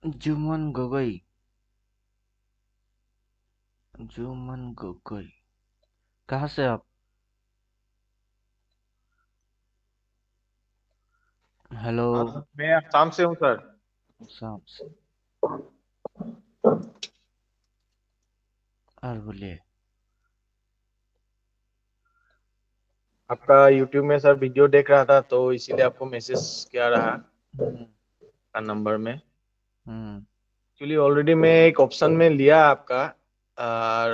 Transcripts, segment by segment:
जुम्मन गोगोई। जुम्मन गोगोई। कहाँ से आप? हेलो। हाँ सर, मैं आसाम से हूँ सर। शाम से। और बोलिए। आपका यूट्यूब में सर वीडियो देख रहा था तो इसीलिए आपको मैसेज किया रहा हम्म। का नंबर में। हम्म। एक्चुअली ऑलरेडी मैं एक ऑप्शन में लिया आपका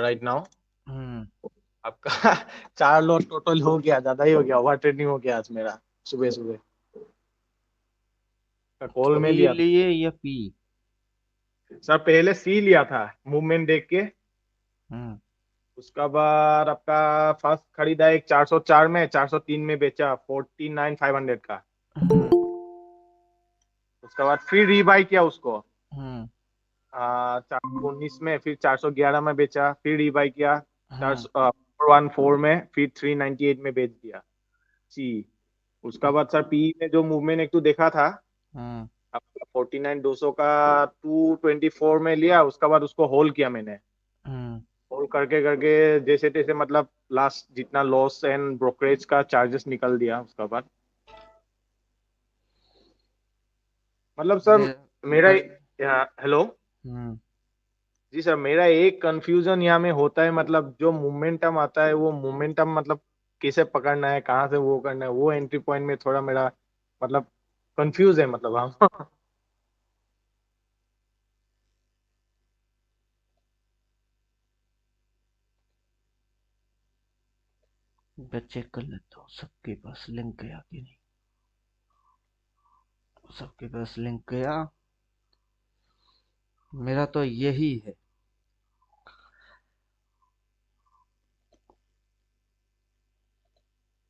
राइट नाउ। हम्म। आपका 4 लॉट टोटल हो गया, ज्यादा ही हो गया, ओवर ट्रेडिंग हो गया आज मेरा। सुबह सुबह का कॉल में सी लिया था लिए या पी? सर। पहले सी लिया था मूवमेंट देख के। हम्म। उसका बाद आपका फर्स्ट खरीदा एक 404 में, 403 में बेचा 49,500 का। हम्म। उसके बाद फिर रीबाई किया उसको हम्म। 419 में, फिर 411 में बेचा, फिर रीबाई किया चार हम्म। 414 में, फिर 398 में बेच दिया सी। उसका बाद सर पी में जो मूवमेंट एक तो देखा था हम्म। आपका 49,200 का, 224 में लिया। उसका बाद उसको होल्ड किया मैंने। हम्म। होल्ड करके करके जैसे तैसे मतलब लास्ट जितना लॉस एंड ब्रोकरेज का चार्जेस निकल दिया उसका बाद। मतलब सर मेरा मेरा कल। हेलो। हम्म। जी सर, मेरा एक कंफ्यूजन यहाँ में होता है, मतलब जो मोमेंटम आता है वो मोमेंटम मतलब कैसे पकड़ना है, कहाँ से वो करना है, वो एंट्री पॉइंट में थोड़ा मेरा मतलब कंफ्यूज है मतलब हम। मैं चेक कर लेता हूँ सबके पास लिंक गया कि नहीं। सबके पास लिंक गया। मेरा तो यही है।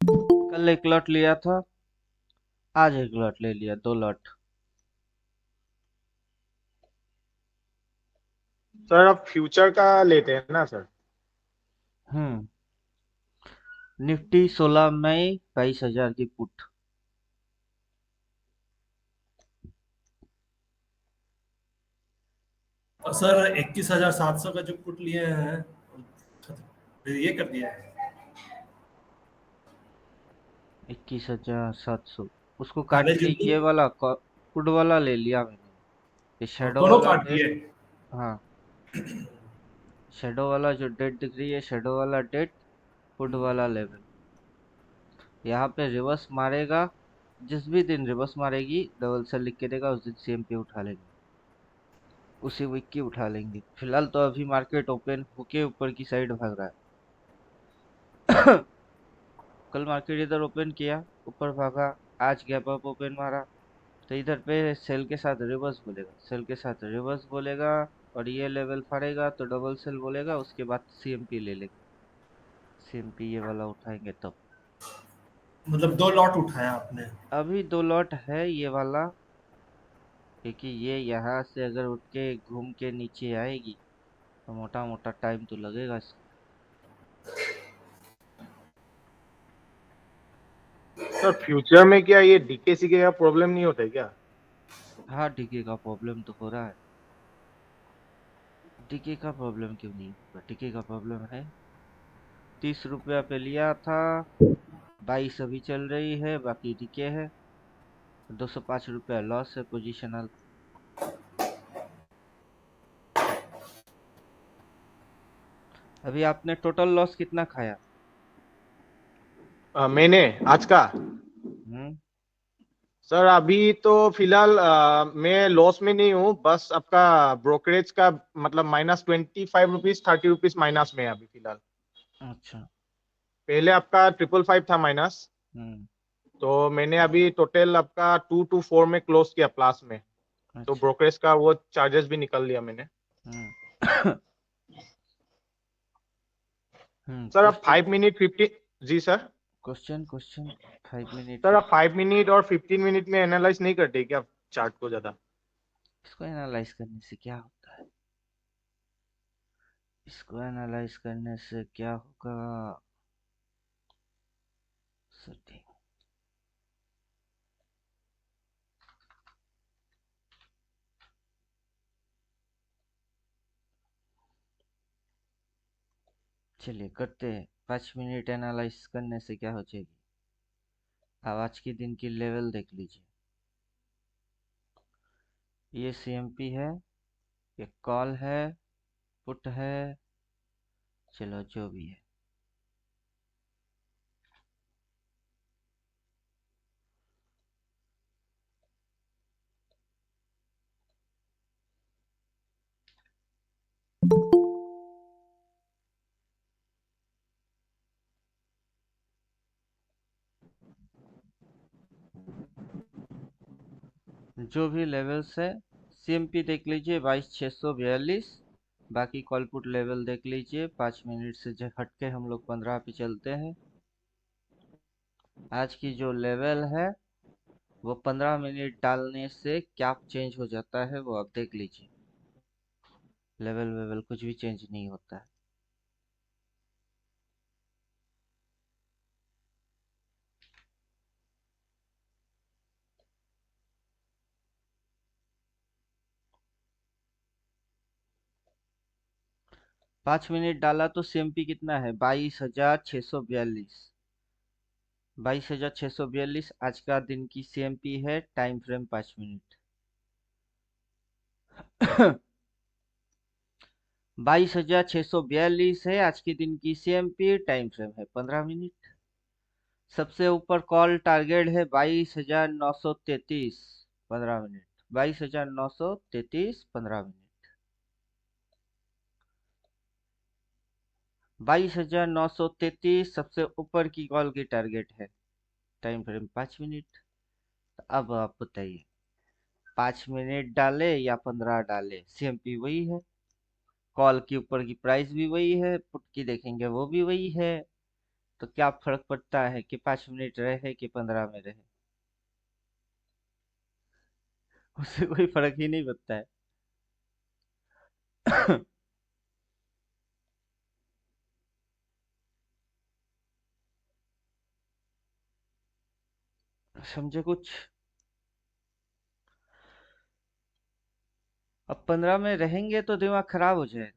कल एक लॉट लिया था। आज एक लॉट ले लिया, 2 लॉट। सर अब फ्यूचर का लेते हैं ना सर। हम्म। निफ्टी 16 मई 22,000 की पुट। और सर 21,700 का जो पुट लिए हैं ये कर दिया है। 21,700। उसको काट पहले के जितनी ये वाला पुट वाला ले लिया मैंने। ये शेडो दोनों वाला काट डेट। दिए। हाँ। शेडो वाला जो डेट दिख रही है, शेडो वाला डेट। पुट वाला लेवल। यहाँ पे रिवर्स मारेगा। जिस भी दिन रिवर्स मारेगी डबल सेल लिख के देगा, उस दिन सीएमपी उठा लेंगे। उसी वीक की उठा लेंगे। फिलहाल तो अभी मार्केट ओपन होके ऊपर की साइड भाग रहा है। कल मार्केट इधर ओपन किया, ऊपर भागा। आज गैप अप ओपन मारा। तो इधर पे सेल के साथ रिवर्स बोलेगा, सेल के साथ रिवर्स बोलेगा। और ये लेवल फाड़ेगा तो डबल सेल बोलेगा, उसके बाद सीएमपी ले लेंगे। सीएमपी ये वाला उठाएंगे तब। मतलब 2 लॉट उठाया आपने। अभी 2 लॉट है ये वाला। क्योंकि ये यहाँ से अगर उठ के घूम के नीचे आएगी तो मोटा मोटा टाइम तो लगेगा इसको। सर फ्यूचर में क्या ये डीके सीके का प्रॉब्लम नहीं होता है क्या? हाँ, डीके का प्रॉब्लम तो हो रहा है। डीके का प्रॉब्लम क्यों नहीं होगा? डीके का प्रॉब्लम है। 30 रुपया पे लिया था। 22 अभी चल रही है, बाकी डीके है। 205 रुपया लॉस है पोजिशनल। अभी आपने टोटल लॉस कितना खाया? मैंने आज का हम्म। सर अभी तो फिलहाल मैं लॉस में नहीं हूँ, बस आपका ब्रोकरेज का मतलब -25 रुपीज 30 रुपीज माइनस में है अभी फिलहाल। अच्छा। पहले आपका 555 था माइनस। हम्म। तो मैंने अभी टोटल आपका 224 में क्लोज किया प्लस में। तो अच्छा। ब्रोकरेज का वो चार्जेस भी निकल लिया मैंने। हम्म। सर आप क्वेश्चन। 5 मिनट 50। जी sir. Question question. 5 minute sir आप 50। 5 मिनट और 15 मिनट में एनालाइज नहीं करते क्या चार्ट को ज्यादा? इसको एनालाइज करने से क्या होता है? इसको एनालाइज करने से क्या होगा? सेटिंग, चलिए करते हैं। 5 मिनट एनालाइज करने से क्या हो जाएगी? अब आज के दिन की लेवल देख लीजिए। ये सीएमपी है, ये कॉल है, पुट है, चलो जो भी है। जो भी लेवल्स है, सीएमपी देख लीजिए 22,642। बाकी कॉल पुट लेवल देख लीजिए। 5 मिनट से जो हटके हम लोग 15 पे चलते हैं। आज की जो लेवल है वो 15 मिनट डालने से क्या चेंज हो जाता है वो आप देख लीजिए। लेवल वेवल कुछ भी चेंज नहीं होता है। पाँच मिनट डाला तो सीएमपी कितना है? 22,642। 22,642 आज का दिन की सीएमपी है। Time frame 5 minute. 22,642 है आज के दिन की सीएमपी। टाइम फ्रेम है 15 मिनट। सबसे ऊपर कॉल टारगेट है 22,933। 15 मिनट। 22,933 15 मिनट। 22,933 सबसे ऊपर की कॉल की टारगेट है। Time frame 5 minute. अब आप बताइए, 5 मिनट डाले या 15 डाले, सीएमपी वही है। कॉल के ऊपर की प्राइस भी वही है, पुट की देखेंगे वो भी वही है। तो क्या फर्क पड़ता है कि 5 मिनट रहे कि 15 में रहे? उससे कोई फर्क ही नहीं पड़ता है। समझे कुछ? अब 15 में रहेंगे तो दिमाग खराब हो जाएगा।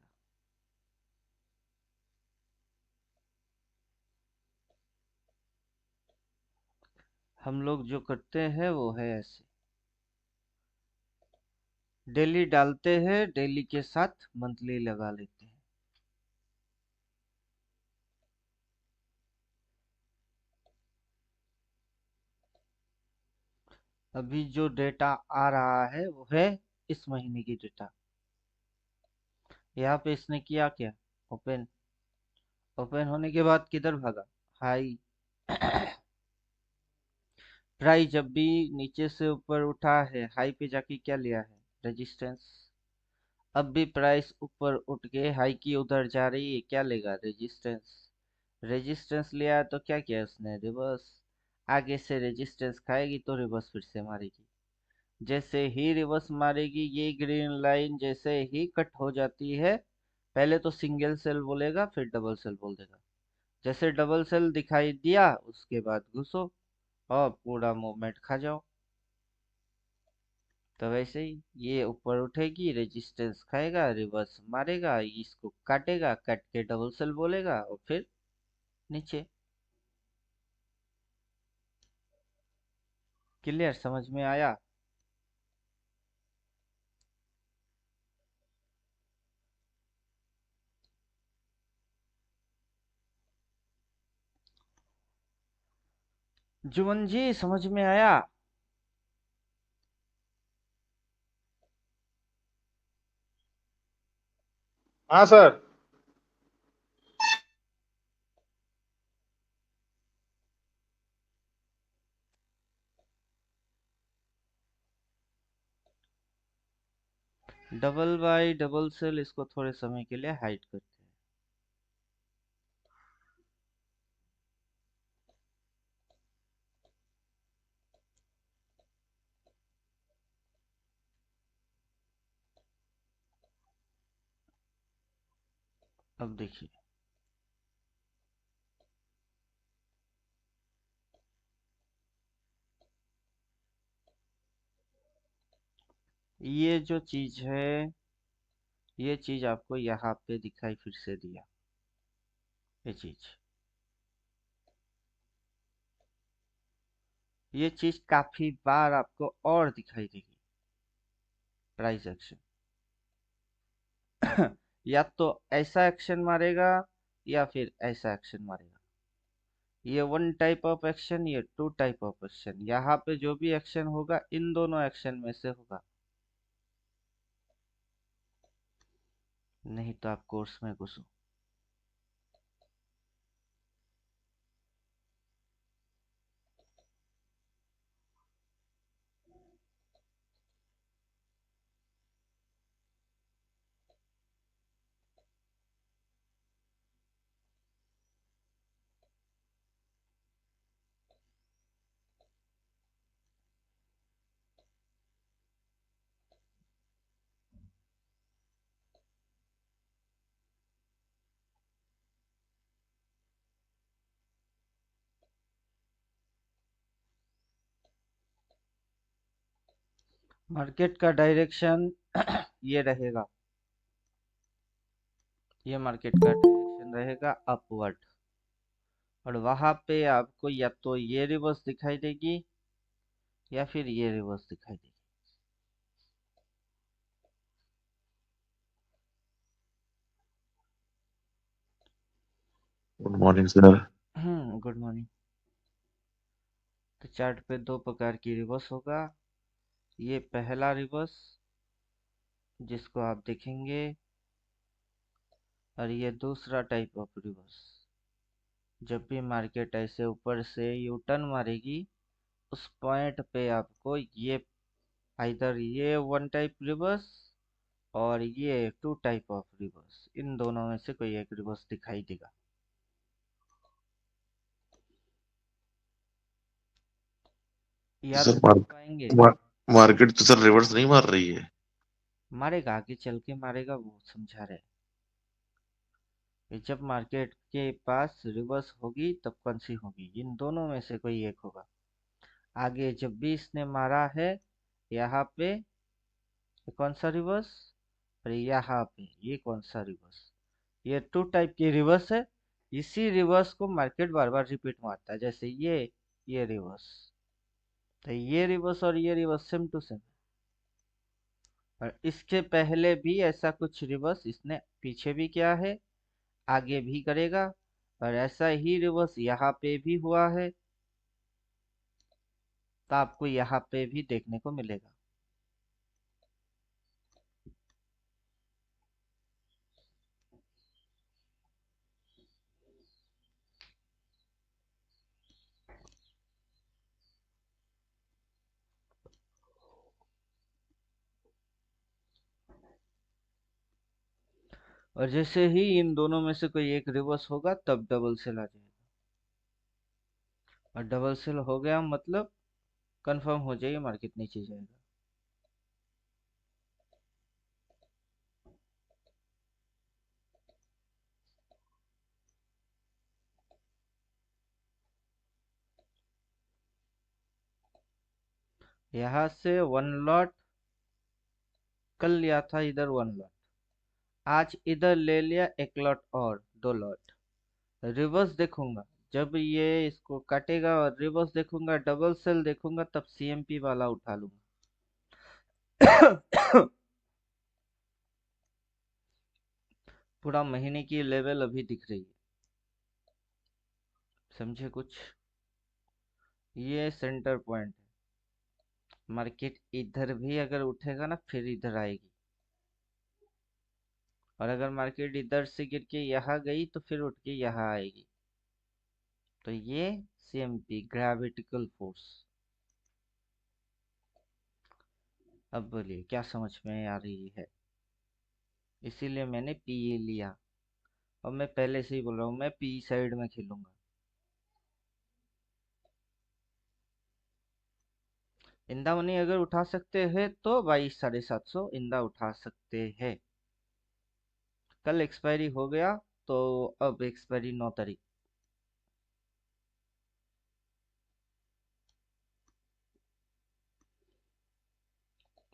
हम लोग जो करते हैं वो है ऐसे, डेली डालते हैं, डेली के साथ मंथली लगा लेते हैं। अभी जो डेटा आ रहा है वो है इस महीने की डेटा। यहाँ पे इसने किया क्या? ओपन। ओपन होने के बाद किधर भागा? हाई। प्राइस जब भी नीचे से ऊपर उठा है, हाई पे जाके क्या लिया है? रेजिस्टेंस। अब भी प्राइस ऊपर उठ के हाई की उधर जा रही है, क्या लेगा? रेजिस्टेंस। रेजिस्टेंस लिया तो क्या किया उसने? रिवर्स। आगे से रेजिस्टेंस खाएगी तो रिवर्स फिर से मारेगी। जैसे ही रिवर्स मारेगी, ये ग्रीन लाइन जैसे ही कट हो जाती है, पहले तो सिंगल सेल बोलेगा, फिर डबल सेल बोल देगा। जैसे डबल सेल दिखाई दिया उसके बाद घुसो और पूरा मूवमेंट खा जाओ। तो वैसे ही ये ऊपर उठेगी, रेजिस्टेंस खाएगा, रिवर्स मारेगा, इसको काटेगा, काट के डबल सेल बोलेगा और फिर नीचे। क्लियर? समझ में आया? जुमन जी समझ में आया? हाँ sir. Double by double cell इसको थोड़े समय के लिए हाइड करते हैं। अब देखिए, ये जो चीज है, ये चीज आपको यहाँ पे दिखाई फिर से दिया, ये चीज काफी बार आपको और दिखाई देगी, प्राइस एक्शन। या तो ऐसा एक्शन मारेगा या फिर ऐसा एक्शन मारेगा। ये वन टाइप ऑफ एक्शन, ये टू टाइप ऑफ एक्शन। यहाँ पे जो भी एक्शन होगा इन दोनों एक्शन में से होगा, नहीं तो आप कोर्स में घुसो। मार्केट का डायरेक्शन ये रहेगा, ये मार्केट का डायरेक्शन रहेगा अपवर्ड। और वहां पे आपको या तो ये रिवर्स दिखाई देगी या फिर ये रिवर्स दिखाई देगी। Good morning sir. Good morning. तो चार्ट पे दो प्रकार की रिवर्स होगा। ये पहला रिवर्स जिसको आप देखेंगे, और ये दूसरा टाइप ऑफ रिवर्स। जब भी मार्केट ऐसे ऊपर से यू टर्न मारेगी, उस पॉइंट पे आपको ये आइदर ये वन टाइप रिवर्स और ये टू टाइप ऑफ रिवर्स, इन दोनों में से कोई एक रिवर्स दिखाई देगा। या सर तो देख पाएंगे, मार्केट तो सर रिवर्स नहीं मार रही है। मारेगा, आगे चल के मारेगा, वो समझा रहे। कि जब मार्केट के पास रिवर्स होगी तब कौन सी होगी, इन दोनों में से कोई एक होगा। आगे जब भी इसने मारा है यहाँ पे, ये कौन सा रिवर्स, और यहाँ पे ये कौन सा रिवर्स, ये टू टाइप की रिवर्स है। इसी रिवर्स को मार्केट बार बार रिपीट मारता है, जैसे ये रिवर्स, तो ये रिवर्स और ये रिवर्स सेम टू सेम। और इसके पहले भी ऐसा कुछ रिवर्स इसने पीछे भी किया है, आगे भी करेगा, और ऐसा ही रिवर्स यहाँ पे भी हुआ है, तो आपको यहाँ पे भी देखने को मिलेगा। और जैसे ही इन दोनों में से कोई एक रिवर्स होगा तब डबल सेल आ जाएगा। और डबल सेल हो गया मतलब कंफर्म हो जाएगी मार्केट नीचे जाएगा। यहाँ से वन लॉट, कल लिया था इधर वन लॉट, आज इधर ले लिया एक लॉट और दो लॉट। रिवर्स देखूंगा, जब ये इसको काटेगा और रिवर्स देखूंगा, डबल सेल देखूंगा, तब सीएमपी वाला उठा लूंगा। पूरा महीने की लेवल अभी दिख रही है, समझे कुछ। ये सेंटर पॉइंट है। मार्केट इधर भी अगर उठेगा ना फिर इधर आएगी, और अगर मार्केट इधर से गिर के यहाँ गई तो फिर उठ के यहाँ आएगी। तो ये सीएमपी, ग्रेविटिकल फोर्स। अब बोलिए क्या समझ में आ रही है। इसीलिए मैंने पीए लिया, और मैं पहले से ही बोल रहा हूँ मैं पी साइड में खेलूंगा। इंदा मनी अगर उठा सकते हैं तो 22,750 इंदा उठा सकते हैं। कल एक्सपायरी हो गया, तो अब एक्सपायरी 9 तारीख।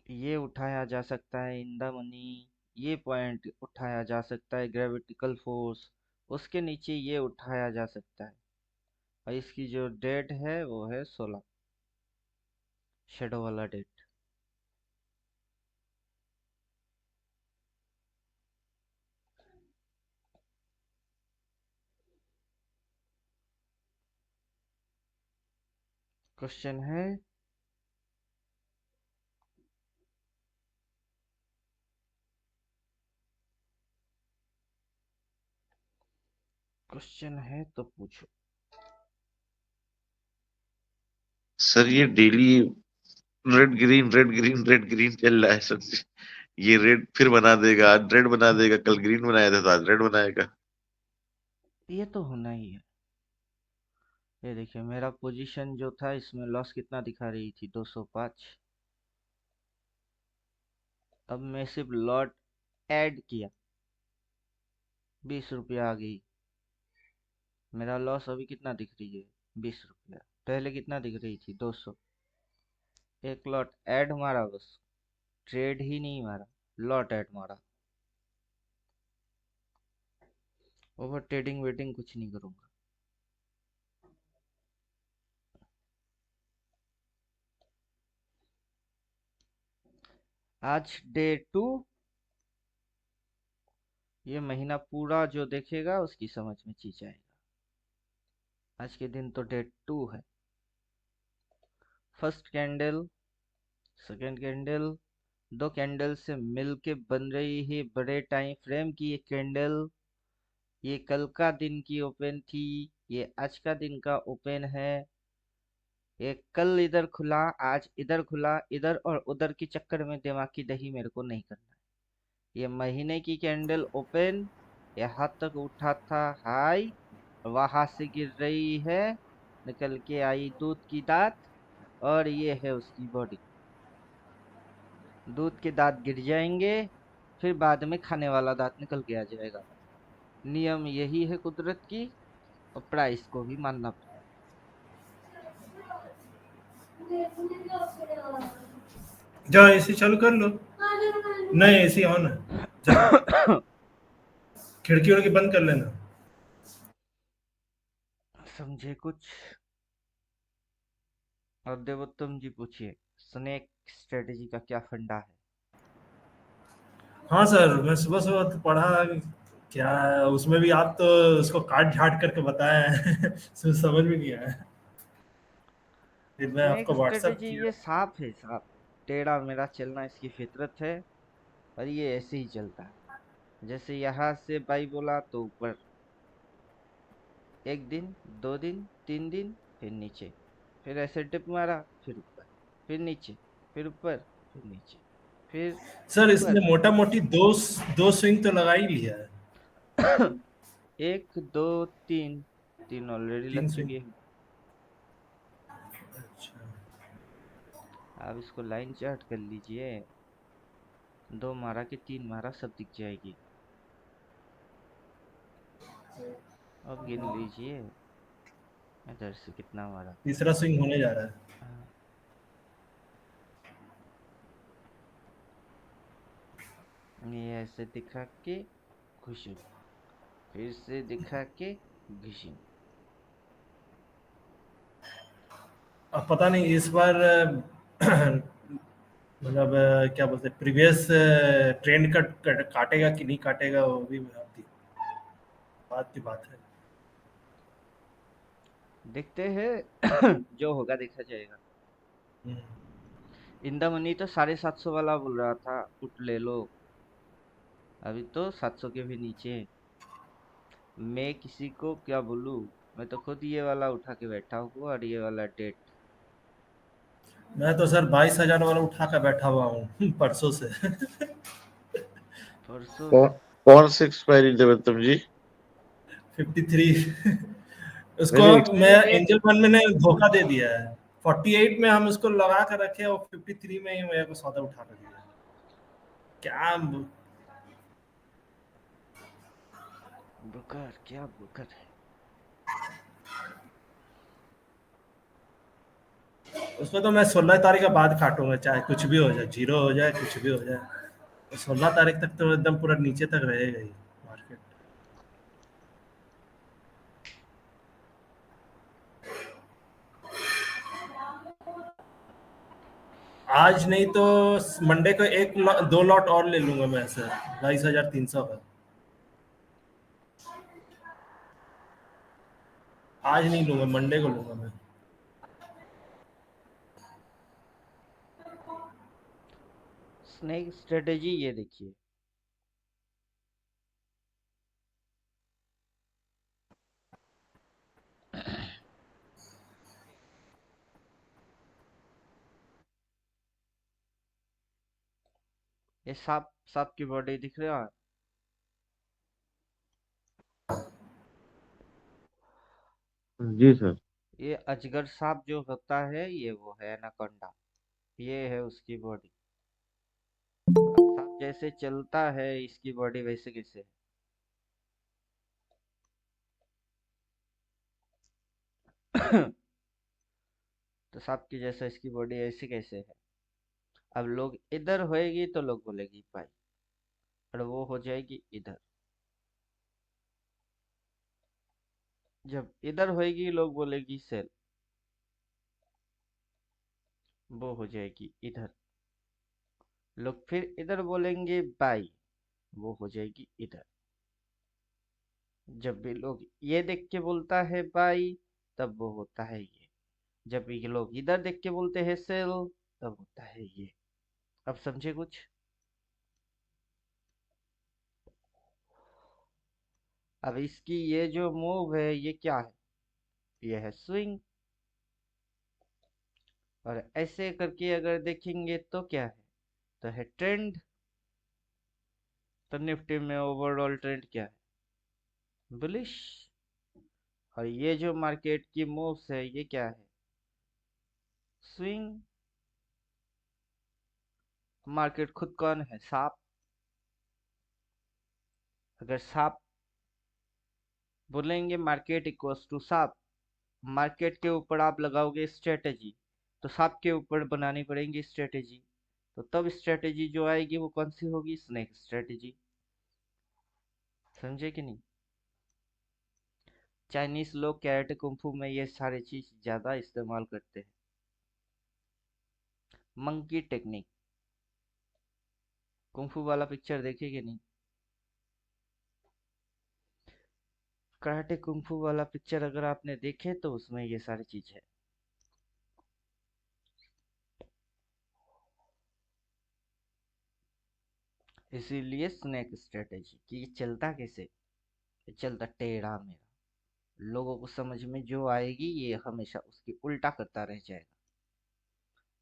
ये उठाया जा सकता है इन द मनी, ये पॉइंट उठाया जा सकता है ग्रेविटिकल फोर्स, उसके नीचे ये उठाया जा सकता है। और इसकी जो डेट है वो है 16, शेडो वाला डेट। क्वेश्चन है तो पूछो। सर ये daily red green red green red green चल रहा है सर। ये रेड फिर बना देगा, आज रेड बना देगा, कल ग्रीन बनाया था तो आज रेड बनाएगा। ये तो होना ही है। ये देखिए मेरा पोजीशन जो था इसमें लॉस कितना दिखा रही थी, 205। अब मैं सिर्फ लॉट ऐड किया, 20 रुपया आ गई। मेरा लॉस अभी कितना दिख रही है, 20 रुपया। पहले कितना दिख रही थी, 200। एक लॉट ऐड मारा बस, ट्रेड ही नहीं मारा, लॉट ऐड मारा। ओवर ट्रेडिंग वेटिंग कुछ नहीं करूंगा। आज डे 2, ये महीना पूरा जो देखेगा उसकी समझ में चीज आएगा। आज के दिन तो डे 2 है। First candle, second candle, 2 candle से मिलके बन रही है बड़े टाइम फ्रेम की एक कैंडल। ये कल का दिन की ओपन थी, ये आज का दिन का ओपन है। ये कल इधर खुला, आज इधर खुला, इधर और उधर के चक्कर में दिमाग की दही मेरे को नहीं करना है। ये महीने की कैंडल ओपन, यहाँ तक उठा था हाई, वहां से गिर रही है, निकल के आई दूध की दांत, और ये है उसकी बॉडी। दूध के दांत गिर जाएंगे, फिर बाद में खाने वाला दांत निकल के आ जाएगा। नियम यही है कुदरत की, और प्राइस को भी मानना पड़ेगा। जा एसी चालू कर लो। नहीं एसी ऑन है, जा खिड़की उड़की बंद कर लेना। समझे कुछ? और देवोत्तम जी पूछिए, स्नेक स्ट्रेटेजी का क्या फंडा है? हाँ सर, मैं सुबह सुबह तो पढ़ा, क्या है उसमें भी आप तो उसको काट झाट करके बताए हैं समझ में नहीं आया, फिर मैं स्नेक आपको व्हाट्सएप स्ट्रेटेजी किया। ये साफ है, साफ। टेढ़ा मेढ़ा चलना इसकी फितरत है, और ये ऐसे ही चलता है। जैसे यहाँ से बाई बोला तो ऊपर, 1 दिन, 2 दिन, 3 दिन, फिर नीचे, फिर ऐसे डिप मारा, फिर ऊपर, फिर नीचे, फिर ऊपर, फिर नीचे, फिर सर इसने ऊपर। मोटा मोटी दो दो स्विंग तो लगा ही लिया है। 1 2 3, 3 ऑलरेडी लग 3 स्विंग। चुकी है। अच्छा, आप इसको लाइन चार्ट कर लीजिए, 2 मारा कि 3 मारा सब दिख जाएगी। अब गिन लीजिए इधर से कितना मारा। तीसरा स्विंग होने जा रहा है। हाँ, ये ऐसे दिखा के घुसुम, फिर से दिखा के घुसुम। अब पता नहीं इस बार मतलब क्या बोलते हैं, प्रीवियस ट्रेंड का काटेगा कि नहीं काटेगा, वो भी बात की बात है। देखते हैं जो होगा देखा जाएगा। हम्म। इंदा मनी तो 750 वाला बोल रहा था, पुट ले लो। अभी तो 700 के भी नीचे है। मैं किसी को क्या बोलूं, मैं तो खुद ये वाला उठा के बैठा हूँ, और ये वाला डेट मैं तो सर 22,000 वाला उठा कर बैठा हुआ हूँ परसों से परसों कौन से। कौन सी एक्सपायरी देवोत्तम जी? 53 उसको मेरे अब मैं एक्सपायरी डेट, एंजल फंड में ने धोखा दे दिया है। 48 में हम इसको लगा कर रखे और 53 में ही मेरे को सौदा उठा कर दिया। 2 ब्रोकर क्या ब्रोकर है? उसमें तो मैं 16 तारीख के बाद काटूंगा, चाहे कुछ भी हो जाए, जीरो हो जाए, कुछ भी हो जाए। तो 16 तारीख तक तो एकदम पूरा नीचे तक रहेगा ही मार्केट। आज नहीं तो मंडे को दो लॉट और ले लूंगा मैं ऐसे 22,300 का। आज नहीं लूंगा, मंडे को लूंगा मैं। स्नेक स्ट्रेटेजी ये देखिए, ये सांप सांप की बॉडी दिख रहा है। जी सर। ये अजगर सांप जो होता है ये वो है एनाकोंडा, ये है उसकी बॉडी। सांप जैसे चलता है इसकी बॉडी वैसे कैसे है? तो सांप की जैसा इसकी बॉडी ऐसी कैसे है? अब लोग इधर होएगी तो लोग बोलेगी भाई, और वो हो जाएगी इधर। जब इधर होएगी लोग बोलेगी सेल, वो हो जाएगी इधर। लोग फिर इधर बोलेंगे बाई, वो हो जाएगी इधर। जब भी लोग ये देख के बोलता है बाई, तब वो होता है ये। जब भी लोग इधर देख के बोलते हैं सेल, तब होता है ये। अब समझे कुछ? अब इसकी ये जो मूव है ये क्या है? ये है स्विंग। और ऐसे करके अगर देखेंगे तो क्या है? तो है ट्रेंड। तो निफ्टी में ओवरऑल ट्रेंड क्या है? बुलिश। और ये जो मार्केट की मूव्स है ये क्या है? स्विंग। मार्केट खुद कौन है? सांप। अगर सांप बोलेंगे मार्केट इक्वल्स टू सांप, मार्केट के ऊपर आप लगाओगे स्ट्रेटेजी, तो सांप के ऊपर बनानी पड़ेगी स्ट्रेटेजी। तो तब स्ट्रेटेजी जो आएगी वो कौन सी होगी? Snake strategy. समझे कि नहीं? चाइनीज लोग कैरेटे कुंफू में ये सारी चीज ज्यादा इस्तेमाल करते हैं। मंकी टेक्निक, कुंफू वाला पिक्चर देखे कि नहीं? कराटे कुंफू वाला पिक्चर अगर आपने देखे तो उसमें ये सारी चीज है। इसीलिए स्नेक स्ट्रेटेजी कि ये चलता कैसे? ये चलता टेढ़ा मेढ़ा, लोगों को समझ में जो आएगी ये हमेशा उसकी उल्टा करता रह जाएगा।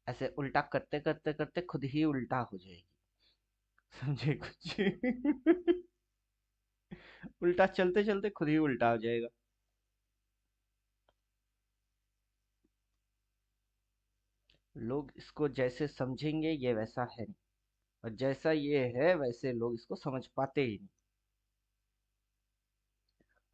ऐसे उल्टा करते करते करते खुद ही उल्टा हो जाएगी। समझे कुछ? उल्टा चलते चलते खुद ही उल्टा हो जाएगा। लोग इसको जैसे समझेंगे ये वैसा है नहीं, और जैसा ये है वैसे लोग इसको समझ पाते ही नहीं।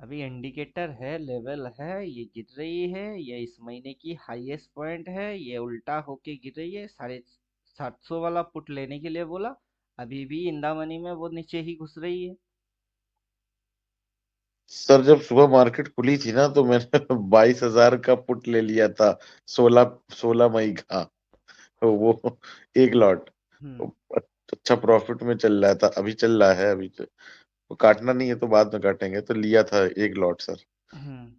अभी इंडिकेटर है, लेवल है, ये गिर रही है, ये इस महीने की हाईएस्ट पॉइंट है, ये उल्टा होके गिर रही है। 750 वाला पुट लेने के लिए बोला, अभी भी इंदा मनी में वो नीचे ही घुस रही है। सर जब सुबह मार्केट खुली थी ना तो मैंने 22,000 का पुट ले लिया था, 16 मई का। तो वो एक लॉट हम्म। अच्छा प्रॉफिट में चल रहा था, अभी चल रहा है। अभी तो काटना नहीं है तो बाद में काटेंगे, तो लिया था एक लॉट सर। हम्म।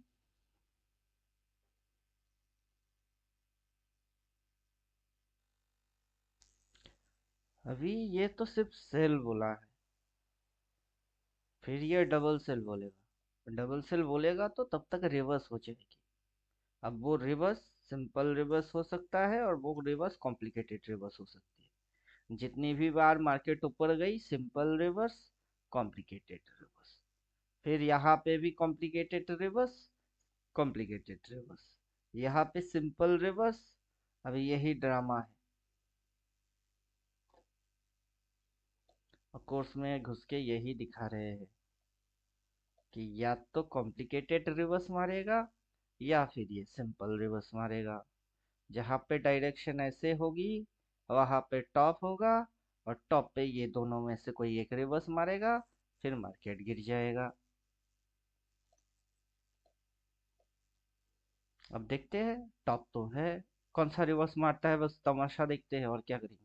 अभी ये तो सिर्फ सेल बोला है, फिर ये डबल सेल बोलेगा। डबल सेल बोलेगा तो तब तक रिवर्स हो जाएगी। अब वो रिवर्स सिंपल रिवर्स हो सकता है और वो रिवर्स कॉम्प्लिकेटेड रिवर्स हो सकती है। जितनी भी बार मार्केट ऊपर गई सिंपल रिवर्स, कॉम्प्लिकेटेड रिवर्स, फिर यहाँ पे भी कॉम्प्लिकेटेड रिवर्स, कॉम्प्लिकेटेड रिवर्स, यहाँ पे सिंपल रिवर्स। अब यही ड्रामा है। और कोर्स में घुस के यही दिखा रहे हैं कि या तो कॉम्प्लिकेटेड रिवर्स मारेगा या फिर ये सिंपल रिवर्स मारेगा। जहाँ पे डायरेक्शन ऐसे होगी वहां पे टॉप होगा, और टॉप पे ये दोनों में से कोई एक रिवर्स मारेगा, फिर मार्केट गिर जाएगा। अब देखते हैं, टॉप तो है, कौन सा रिवर्स मारता है बस तमाशा देखते हैं और क्या करेंगे।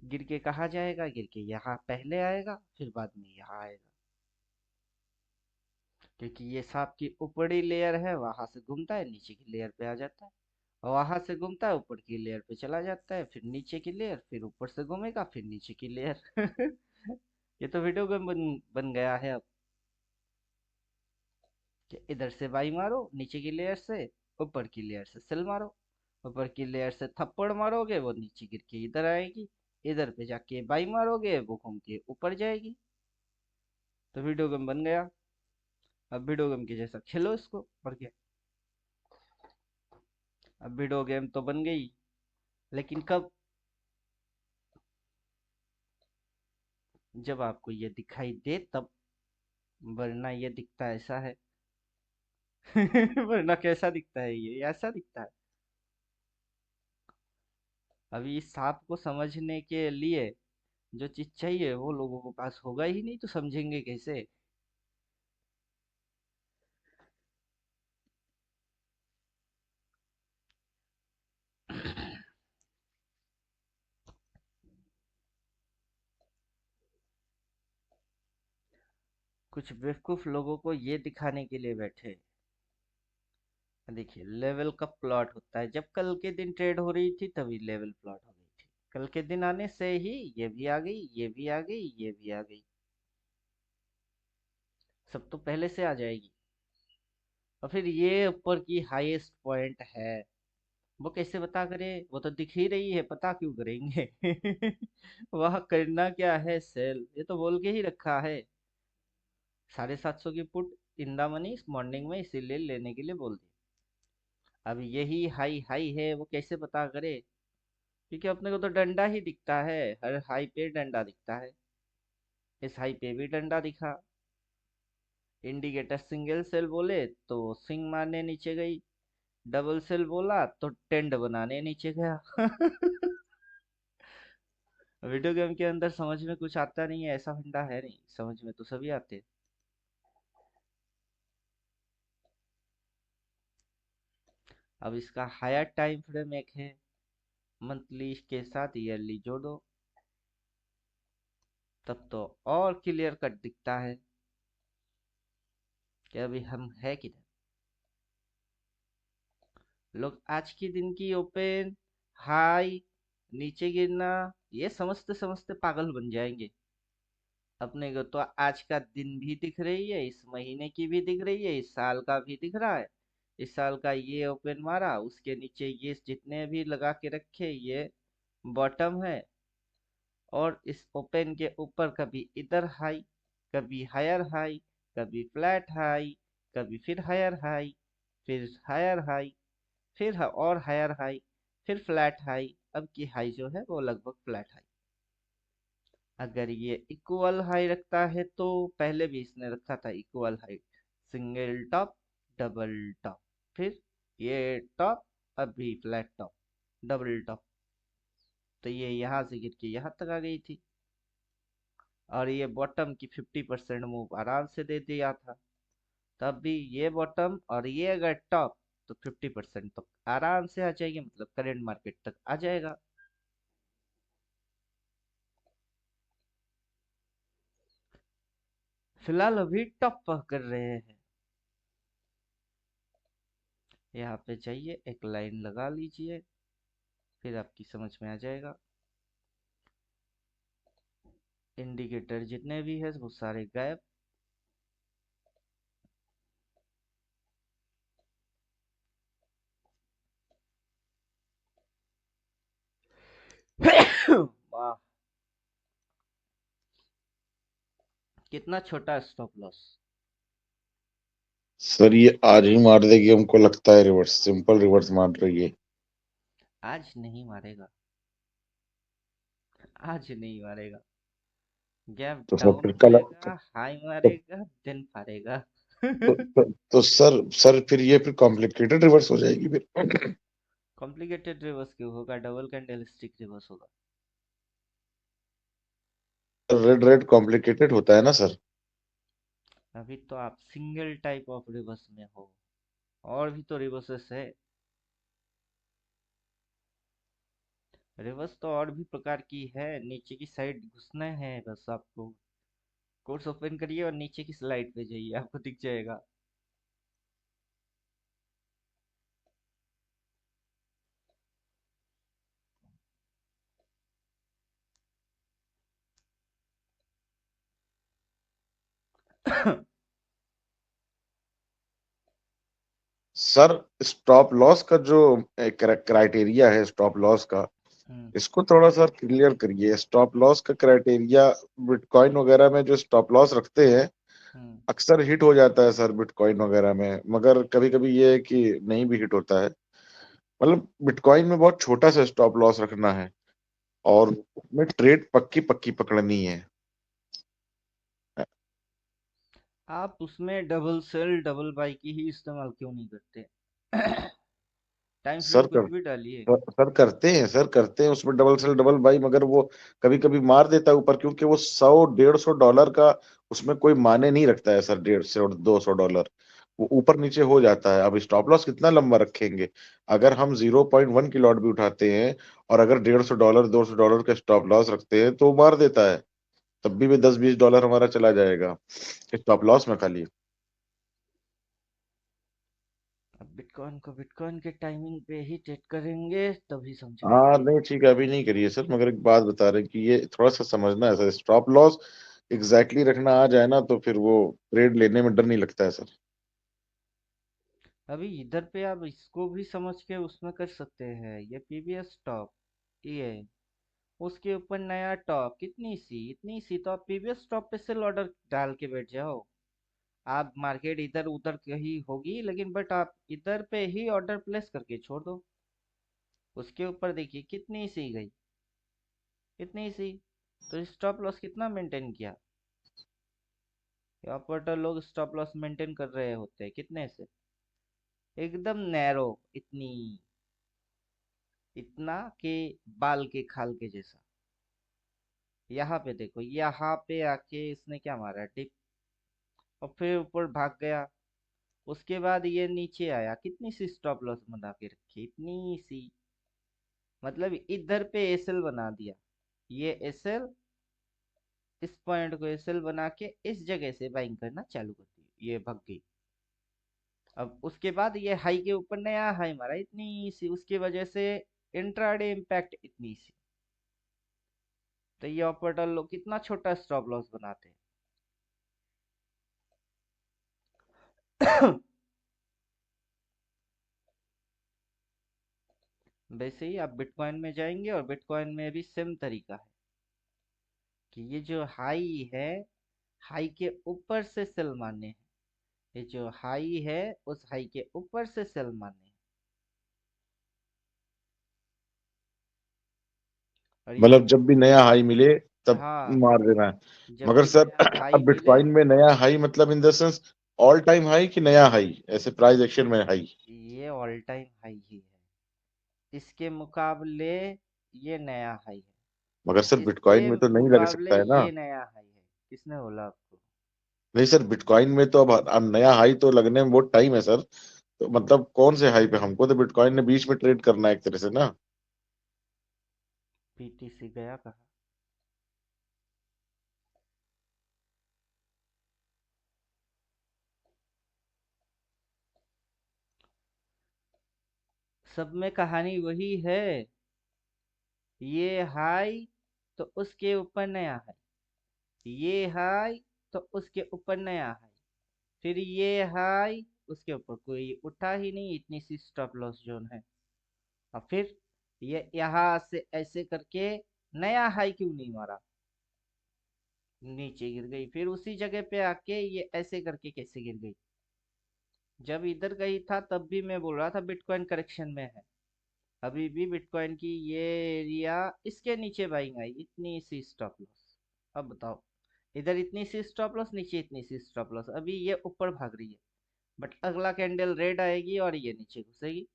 गिर के कहाँ जाएगा? गिर के यहाँ पहले आएगा, फिर बाद में यहाँ आएगा, क्योंकि ये सांप की ऊपरी लेयर है, वहां से घूमता है नीचे की लेयर पे आ जाता है, और वहां से घूमता है ऊपर की लेयर पे चला जाता है, फिर नीचे की लेयर, फिर ऊपर से घूमेगा, फिर नीचे की लेयर। ये तो वीडियो गेम बन गया है अब, कि इधर से बाई मारो नीचे की लेयर से, ऊपर की लेयर से सेल मारो, ऊपर की लेयर से थप्पड़ मारोगे वो नीचे गिर के इधर आएगी, इधर पे जाके बाई मारोगे वो घूम के ऊपर जाएगी। तो वीडियो गेम बन गया। अब वीडियो गेम के जैसा खेलो इसको, और क्या। अब वीडियो गेम तो बन गई, लेकिन कब? जब आपको ये दिखाई दे तब, वरना ये दिखता ऐसा है। वरना कैसा दिखता है? ये ऐसा दिखता है। अभी इस सांप को समझने के लिए जो चीज चाहिए वो लोगों के पास होगा ही नहीं, तो समझेंगे कैसे? कुछ बेवकूफ लोगों को ये दिखाने के लिए बैठे। देखिए, लेवल का प्लॉट होता है, जब कल के दिन ट्रेड हो रही थी तभी लेवल प्लॉट हो गई थी, कल के दिन आने से ही ये भी आ गई, ये भी आ गई, ये भी आ गई, सब तो पहले से आ जाएगी। और फिर ये ऊपर की हाईएस्ट पॉइंट है, वो कैसे पता करे? वो तो दिख ही रही है, पता क्यों करेंगे? वह करना क्या है? सेल, ये तो बोल के ही रखा है। 750 की पुट इन द मनी इस मॉर्निंग में, इसीलिए लेने के लिए बोल दिया। अब यही हाई हाई है, वो कैसे पता करे? क्योंकि अपने को तो डंडा ही दिखता है, हर हाई पे डंडा दिखता है, इस हाई पे भी डंडा दिखा। इंडिकेटर सिंगल सेल बोले तो स्विंग मारने नीचे गई, डबल सेल बोला तो टेंड बनाने नीचे गया। वीडियो गेम के अंदर समझ में कुछ आता नहीं है ऐसा फंडा है नहीं, समझ में तो सभी आते हैं। अब इसका हायर टाइम फ्रेम एक है, मंथली के साथ ईयरली जोड़ो, तब तो और क्लियर कट दिखता है कि अभी हम है किधर। लोग आज के दिन की ओपन, हाई, नीचे गिरना, ये समझते समझते पागल बन जाएंगे। अपने को तो आज का दिन भी दिख रही है, इस महीने की भी दिख रही है, इस साल का भी दिख रहा है। इस साल का ये ओपन मारा, उसके नीचे ये जितने भी लगा के रखे ये बॉटम है, और इस ओपन के ऊपर कभी इधर हाई, कभी हायर हाई, कभी फ्लैट हाई, कभी फिर हायर हाई, फिर हायर हाई, फिर और हायर हाई, फिर फ्लैट हाई। अब की हाई जो है वो लगभग फ्लैट हाई। अगर ये इक्वल हाई रखता है तो, पहले भी इसने रखा था equal high, single top, double top, फिर ये टॉप, अभी फ्लैट टॉप, डबल टॉप, तो ये यहाँ से गिर के यहाँ तक आ गई थी, और ये बॉटम की 50% मूव आराम से दे दिया था। तब भी ये बॉटम और ये अगर टॉप, तो 50% तो आराम से आ जाएगी, मतलब करंट मार्केट तक आ जाएगा। फिलहाल अभी टॉप कर रहे हैं। यहाँ पे जाइए, एक लाइन लगा लीजिए, फिर आपकी समझ में आ जाएगा। इंडिकेटर जितने भी है वो सारे गायब। वाह, कितना छोटा स्टॉप लॉस। सर ये आज ही मार देगी, हमको लगता है रिवर्स, सिंपल रिवर्स मार रही है। आज नहीं मारेगा, आज नहीं मारेगा, गैप तो सर डाउन फिर कल होएगा, हाई मारेगा, देन फाड़ेगा। तो सर फिर ये फिर कॉम्प्लिकेटेड रिवर्स हो जाएगी फिर। कॉम्प्लिकेटेड रिवर्स क्यों होगा, डबल कैंडल स्टिक रिवर्स होगा। रेड रेड कॉम्प्लिकेटेड होता है ना सर। अभी तो आप सिंगल टाइप ऑफ रिवर्स में हो, और भी तो रिवर्सेस है। रिवर्स तो और भी प्रकार की है, नीचे की साइड घुसना है बस आपको। कोर्स ओपन करिए और नीचे की स्लाइड पे जाइए, आपको दिख जाएगा। सर स्टॉप लॉस का जो क्राइटेरिया है स्टॉप लॉस का, हम्म, इसको थोड़ा सा क्लियर करिए। स्टॉप लॉस का क्राइटेरिया बिटकॉइन वगैरह में जो स्टॉप लॉस रखते हैं हम्म। अक्सर हिट हो जाता है सर बिटकॉइन वगैरह में, मगर कभी कभी ये है कि नहीं भी हिट होता है। मतलब बिटकॉइन में बहुत छोटा सा स्टॉप लॉस रखना है और उसमें ट्रेड पक्की पक्की पकड़नी है। आप उसमें डबल सेल डबल बाई की ही इस्तेमाल क्यों नहीं करते? टाइम फ्रेम सर कुछ भी डालिए। सर करते हैं, सर करते हैं उसमें डबल सेल डबल बाई, मगर वो कभी कभी मार देता है ऊपर, क्योंकि वो 100 150 डॉलर का उसमें कोई माने नहीं रखता है सर। 150 200 डॉलर वो ऊपर नीचे हो जाता है। अब स्टॉप लॉस कितना लंबा रखेंगे? अगर हम 0.1 की लॉट भी उठाते हैं और अगर 150 डॉलर 200 डॉलर का स्टॉप लॉस रखते हैं तो वो मार देता है। तब भी 10 20 डॉलर हमारा चला जाएगा स्टॉप लॉस में खाली। अब बिटकॉइन को बिटकॉइन के टाइमिंग पे ही ट्रेड करेंगे तभी हाँ समझाएंगे। नहीं ठीक है, अभी नहीं करिए सर, मगर एक बात बता रहे हैं कि ये थोड़ा सा समझना है सर। स्टॉप लॉस एग्जैक्टली रखना आ जाए ना तो फिर वो ट्रेड लेने में डर नहीं लगता है सर। अभी इधर पे आप इसको भी समझ के उसमें कर सकते हैं, ये पीवीएस टॉप, ये उसके ऊपर नया टॉप, कितनी सी इतनी सी, तो आप पीवीएस टॉप पे सेल ऑर्डर डाल के बैठ जाओ। आप मार्केट इधर उधर कहीं होगी लेकिन बट आप इधर पे ही ऑर्डर प्लेस करके छोड़ दो। उसके ऊपर देखिए कितनी सी गई, इतनी सी। तो स्टॉप लॉस कितना मेंटेन किया? यहाँ पर तो लोग स्टॉप लॉस मेंटेन कर रहे होते हैं कितने से, एकदम नैरो, इतनी, इतना के बाल के खाल के जैसा। यहाँ पे देखो, यहाँ पे आके इसने क्या मारा, डिप, और फिर ऊपर भाग गया। उसके बाद ये नीचे आया, कितनी सी स्टॉप लॉस बना के रखी, इतनी सी। मतलब इधर पे एसएल बना दिया, ये एसएल, इस पॉइंट को एसएल बना के इस जगह से बाइंग करना चालू कर दी, ये भाग गई। अब उसके बाद ये हाई के ऊपर नया हाई मारा, इतनी सी, उसकी वजह से इंट्राडे इम्पैक्ट इतनी सी। तो ये ऑपरेटर लोग कितना छोटा स्टॉप लॉस बनाते हैं। वैसे ही आप बिटकॉइन में जाएंगे और बिटकॉइन में भी सेम तरीका है कि ये जो हाई है, हाई के ऊपर से सेल मारने हैं। ये जो हाई है उस हाई के ऊपर से सेल मारने हैं। और ये मतलब जब भी नया हाई मिले तब हाँ, मार देना है। जब मगर भी सर नया हाई अब मिले। बिटकॉइन में नया हाई मतलब in the sense all time high कि नया हाई, ऐसे प्राइस एक्शन में हाई? ये ऑल टाइम हाई ही है, इसके मुकाबले ये नया हाई मगर सर है, बिटकॉइन इसके में तो नहीं लग मुकाबले सकता है ना। ये नया हाई है। किसने बोला आपको? नहीं सर बिटकॉइन में तो अब नया हाई तो लगने में बहुत टाइम है सर। तो मतलब कौन से हाई पे? हमको तो बिटकॉइन ने बीच में ट्रेड करना है एक तरह से ना। पीटीसी गया कहा? सब में कहानी वही है, ये हाई तो उसके ऊपर नया हाई, ये हाई तो उसके ऊपर नया हाई, फिर ये हाई, उसके ऊपर कोई उठा ही नहीं, इतनी सी स्टॉप लॉस जोन है। और फिर ये यहाँ से ऐसे करके नया हाई क्यों नहीं मारा, नीचे गिर गई, फिर उसी जगह पे आके ये ऐसे करके कैसे गिर गई? जब इधर गई था तब भी मैं बोल रहा था बिटकॉइन करेक्शन में है, अभी भी बिटकॉइन की ये एरिया इसके नीचे बाइंग आई, इतनी सी स्टॉप लॉस। अब बताओ, इधर इतनी सी स्टॉप लॉस, नीचे इतनी सी स्टॉप लॉस, अभी ये ऊपर भाग रही है, बट अगला कैंडल रेड आएगी और ये नीचे घुसेगी।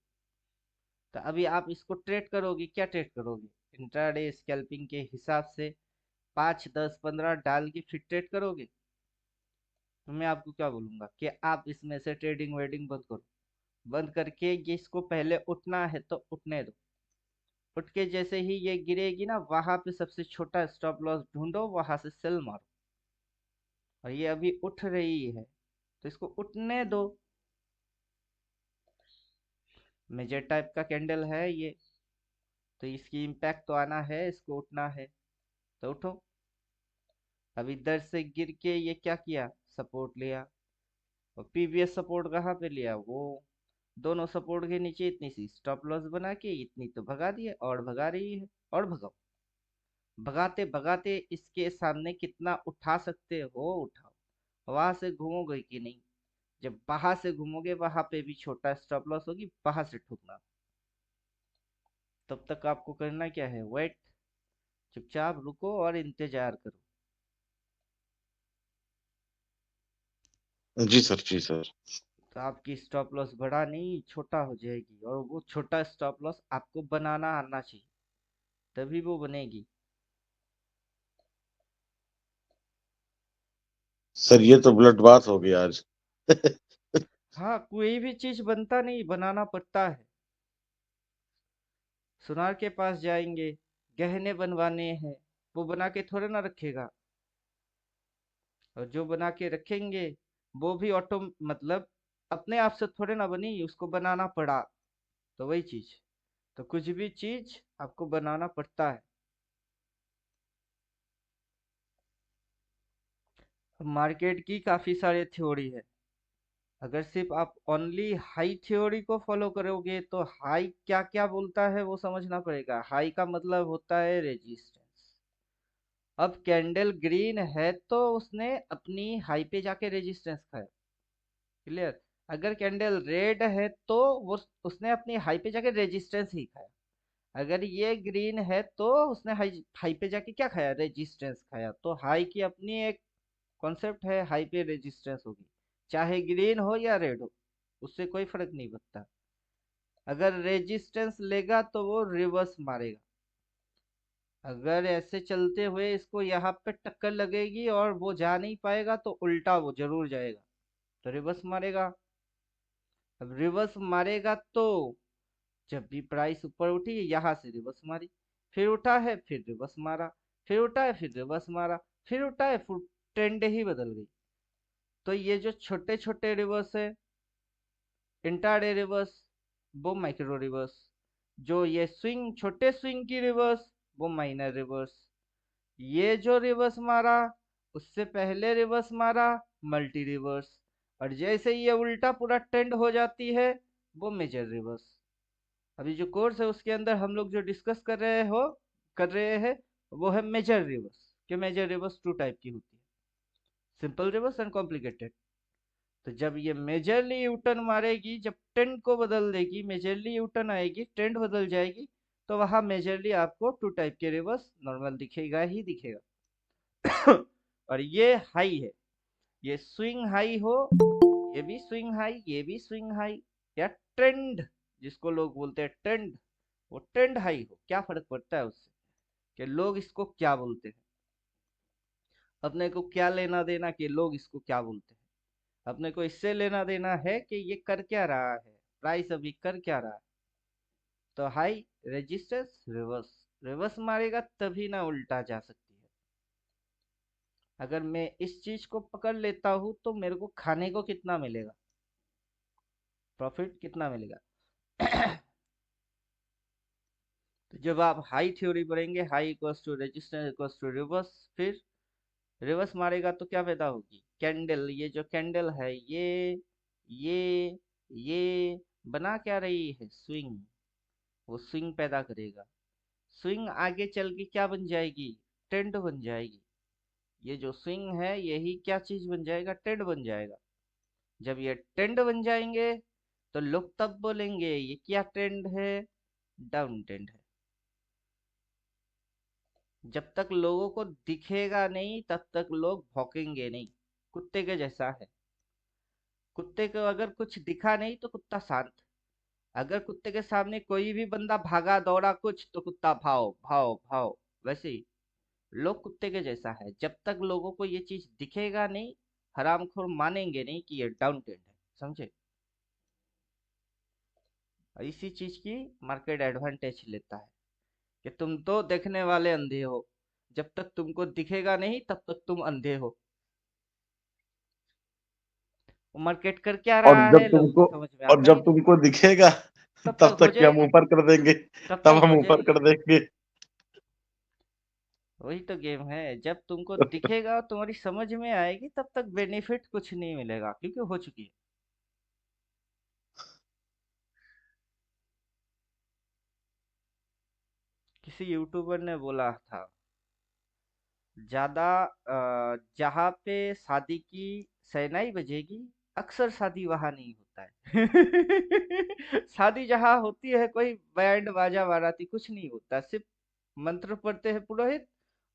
तो अभी आप इसको ट्रेड करोगे, क्या ट्रेड करोगे? इंट्राडे स्कैल्पिंग के हिसाब से 5 10 15 डाल के फिर ट्रेड करोगे? तो मैं आपको क्या बोलूंगा कि आप इसमें से ट्रेडिंग वेडिंग बंद करो। बंद करके ये इसको पहले उठना है तो उठने दो। उठ के जैसे ही ये गिरेगी ना, वहां पे सबसे छोटा स्टॉप लॉस ढूंढो, वहां से सेल मारो। और ये अभी उठ रही है तो इसको उठने दो। मेजर टाइप का कैंडल है ये, तो इसकी इम्पैक्ट तो आना है, इसको उठना है तो उठो। अब इधर से गिर के ये क्या किया, सपोर्ट लिया। और प्रीवियस सपोर्ट कहाँ पे लिया, वो दोनों सपोर्ट के नीचे इतनी सी स्टॉप लॉस बना के इतनी तो भगा दी है, और भगा रही है, और भगाओ। भगाते भगाते इसके सामने कितना उठा सकते हो उठाओ। वहां से घूमोगे कि नहीं? जब वहां से घूमोगे वहां पे भी छोटा स्टॉप लॉस होगी, वहां से ठुकना। तब तक आपको करना क्या है, वेट, चुपचाप रुको और इंतजार करो। जी सर, जी सर। तो आपकी स्टॉप लॉस बड़ा नहीं छोटा हो जाएगी, और वो छोटा स्टॉप लॉस आपको बनाना आना चाहिए, तभी वो बनेगी। सर ये तो ब्लड बाथ हो गया आज। हाँ, कोई भी चीज बनता नहीं, बनाना पड़ता है। सुनार के पास जाएंगे, गहने बनवाने हैं, वो बना के थोड़े ना रखेगा। और जो बना के रखेंगे वो भी ऑटो मतलब अपने आप से थोड़े ना बनी, उसको बनाना पड़ा। तो वही चीज, तो कुछ भी चीज आपको बनाना पड़ता है। मार्केट की काफी सारे थ्योरी है। अगर सिर्फ आप ओनली हाई थ्योरी को फॉलो करोगे तो हाई क्या क्या बोलता है वो समझना पड़ेगा। हाई का मतलब होता है रेजिस्टेंस। अब कैंडल ग्रीन है तो उसने अपनी हाई पे जाके रेजिस्टेंस खाया, क्लियर। अगर कैंडल रेड है तो वो उसने अपनी हाई पे जाके रेजिस्टेंस ही खाया। अगर ये ग्रीन है तो उसने हाई हाई पे जाके क्या खाया, रेजिस्टेंस खाया। तो हाई की अपनी एक कॉन्सेप्ट है, हाई पे रेजिस्टेंस होगी, चाहे ग्रीन हो या रेड हो, उससे कोई फर्क नहीं पड़ता। अगर रेजिस्टेंस लेगा तो वो रिवर्स मारेगा। अगर ऐसे चलते हुए इसको यहाँ पे टक्कर लगेगी और वो जा नहीं पाएगा तो उल्टा वो जरूर जाएगा, तो रिवर्स मारेगा। अब रिवर्स मारेगा तो जब भी प्राइस ऊपर उठी यहाँ से रिवर्स मारी, फिर उठा है फिर रिवर्स मारा, फिर उठा है फिर रिवर्स मारा, फिर उठा है फिर ट्रेंड ही बदल गई। तो ये जो छोटे छोटे रिवर्स है, इंट्राडे रिवर्स, वो माइक्रो रिवर्स। जो ये स्विंग छोटे स्विंग की रिवर्स, वो माइनर रिवर्स। ये जो रिवर्स मारा, उससे पहले रिवर्स मारा, मल्टी रिवर्स। और जैसे ये उल्टा पूरा ट्रेंड हो जाती है, वो मेजर रिवर्स। अभी जो कोर्स है उसके अंदर हम लोग जो डिस्कस कर रहे हैं, वो है मेजर रिवर्स। कि मेजर रिवर्स टू टाइप की होती है, सिंपल रिवर्स एंड कॉम्प्लिकेटेड। तो जब ये मेजरली यूटर्न मारेगी, जब ट्रेंड को बदल देगी, मेजरली यूटर्न आएगी, ट्रेंड बदल जाएगी, तो वहां मेजरली आपको टू टाइप के रिवर्स नॉर्मल दिखेगा ही दिखेगा। और ये हाई है, ये स्विंग हाई हो, ये भी स्विंग हाई, ये भी स्विंग हाई, या ट्रेंड जिसको लोग बोलते हैं ट्रेंड, वो ट्रेंड हाई हो, क्या फर्क पड़ता है उससे कि लोग इसको क्या बोलते हैं। अपने को क्या लेना देना कि लोग इसको क्या बोलते हैं। अपने को इससे लेना देना है कि ये कर क्या रहा है, प्राइस अभी कर क्या रहा है। तो हाई, रेजिस्टेंस, रिवर्स। रिवर्स मारेगा तभी ना उल्टा जा सकती है। अगर मैं इस चीज को पकड़ लेता हूं तो मेरे को खाने को कितना मिलेगा, प्रॉफिट कितना मिलेगा। तो जब आप हाई थ्योरी पढ़ेंगे, high equals to resistance equals to reverse, फिर रिवर्स मारेगा तो क्या पैदा होगी, कैंडल। ये जो कैंडल है ये ये बना क्या रही है, स्विंग। वो स्विंग पैदा करेगा। स्विंग आगे चल के क्या बन जाएगी, ट्रेंड बन जाएगी। ये जो स्विंग है यही क्या चीज बन जाएगा, ट्रेंड बन जाएगा। जब ये ट्रेंड बन जाएंगे तो लोग तब बोलेंगे ये क्या ट्रेंड है, डाउन ट्रेंड है। जब तक लोगों को दिखेगा नहीं तब तक लोग भौंकेंगे नहीं। कुत्ते के जैसा है। कुत्ते को अगर कुछ दिखा नहीं तो कुत्ता शांत। अगर कुत्ते के सामने कोई भी बंदा भागा दौड़ा कुछ तो कुत्ता भाव भाव भाव। वैसे ही लोग कुत्ते के जैसा है। जब तक लोगों को ये चीज दिखेगा नहीं, हरामखोर मानेंगे नहीं कि ये डाउन ट्रेंड है। समझे? और इसी चीज की मार्केट एडवांटेज लेता है कि तुम तो देखने वाले अंधे हो। जब तक तुमको दिखेगा नहीं तब तक तुम अंधे हो। मार्केट कर क्या और रहा है जब लोगों को तुमको समझ में और आता ही जब नहीं। तुमको दिखेगा तब तब तक हो तक कि हम जाएगी। ऊपर कर देंगे, तब तब तक हम हो ऊपर जाएगी। कर देंगे। वही तो गेम है। जब तुमको दिखेगा और तुम्हारी समझ में आएगी तब तक बेनिफिट कुछ नहीं मिलेगा क्योंकि हो चुकी है। किसी यूट्यूबर ने बोला था ज्यादा जहाँ पे शादी की शहनाई बजेगी अक्सर शादी वहां नहीं होता है। शादी जहाँ होती है कोई बैंड बाजा बाराती कुछ नहीं होता। सिर्फ मंत्र पढ़ते हैं पुरोहित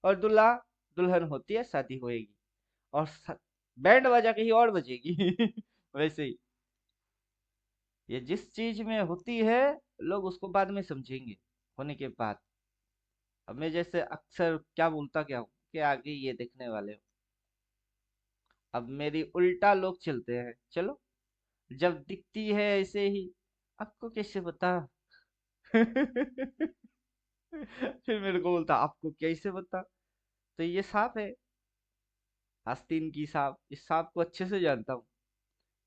और दूल्हा दुल्हन होती है शादी होएगी। और बैंड बाजा कहीं और बजेगी। वैसे ही ये जिस चीज में होती है लोग उसको बाद में समझेंगे होने के बाद। अब मैं जैसे अक्सर क्या बोलता क्या हूँ कि आगे ये देखने वाले हो। अब मेरी उल्टा लोग चलते हैं। चलो जब दिखती है ऐसे ही आपको कैसे पता। फिर मेरे को बोलता आपको कैसे पता। तो ये सांप है आस्तीन की सांप। इस सांप को अच्छे से जानता हूँ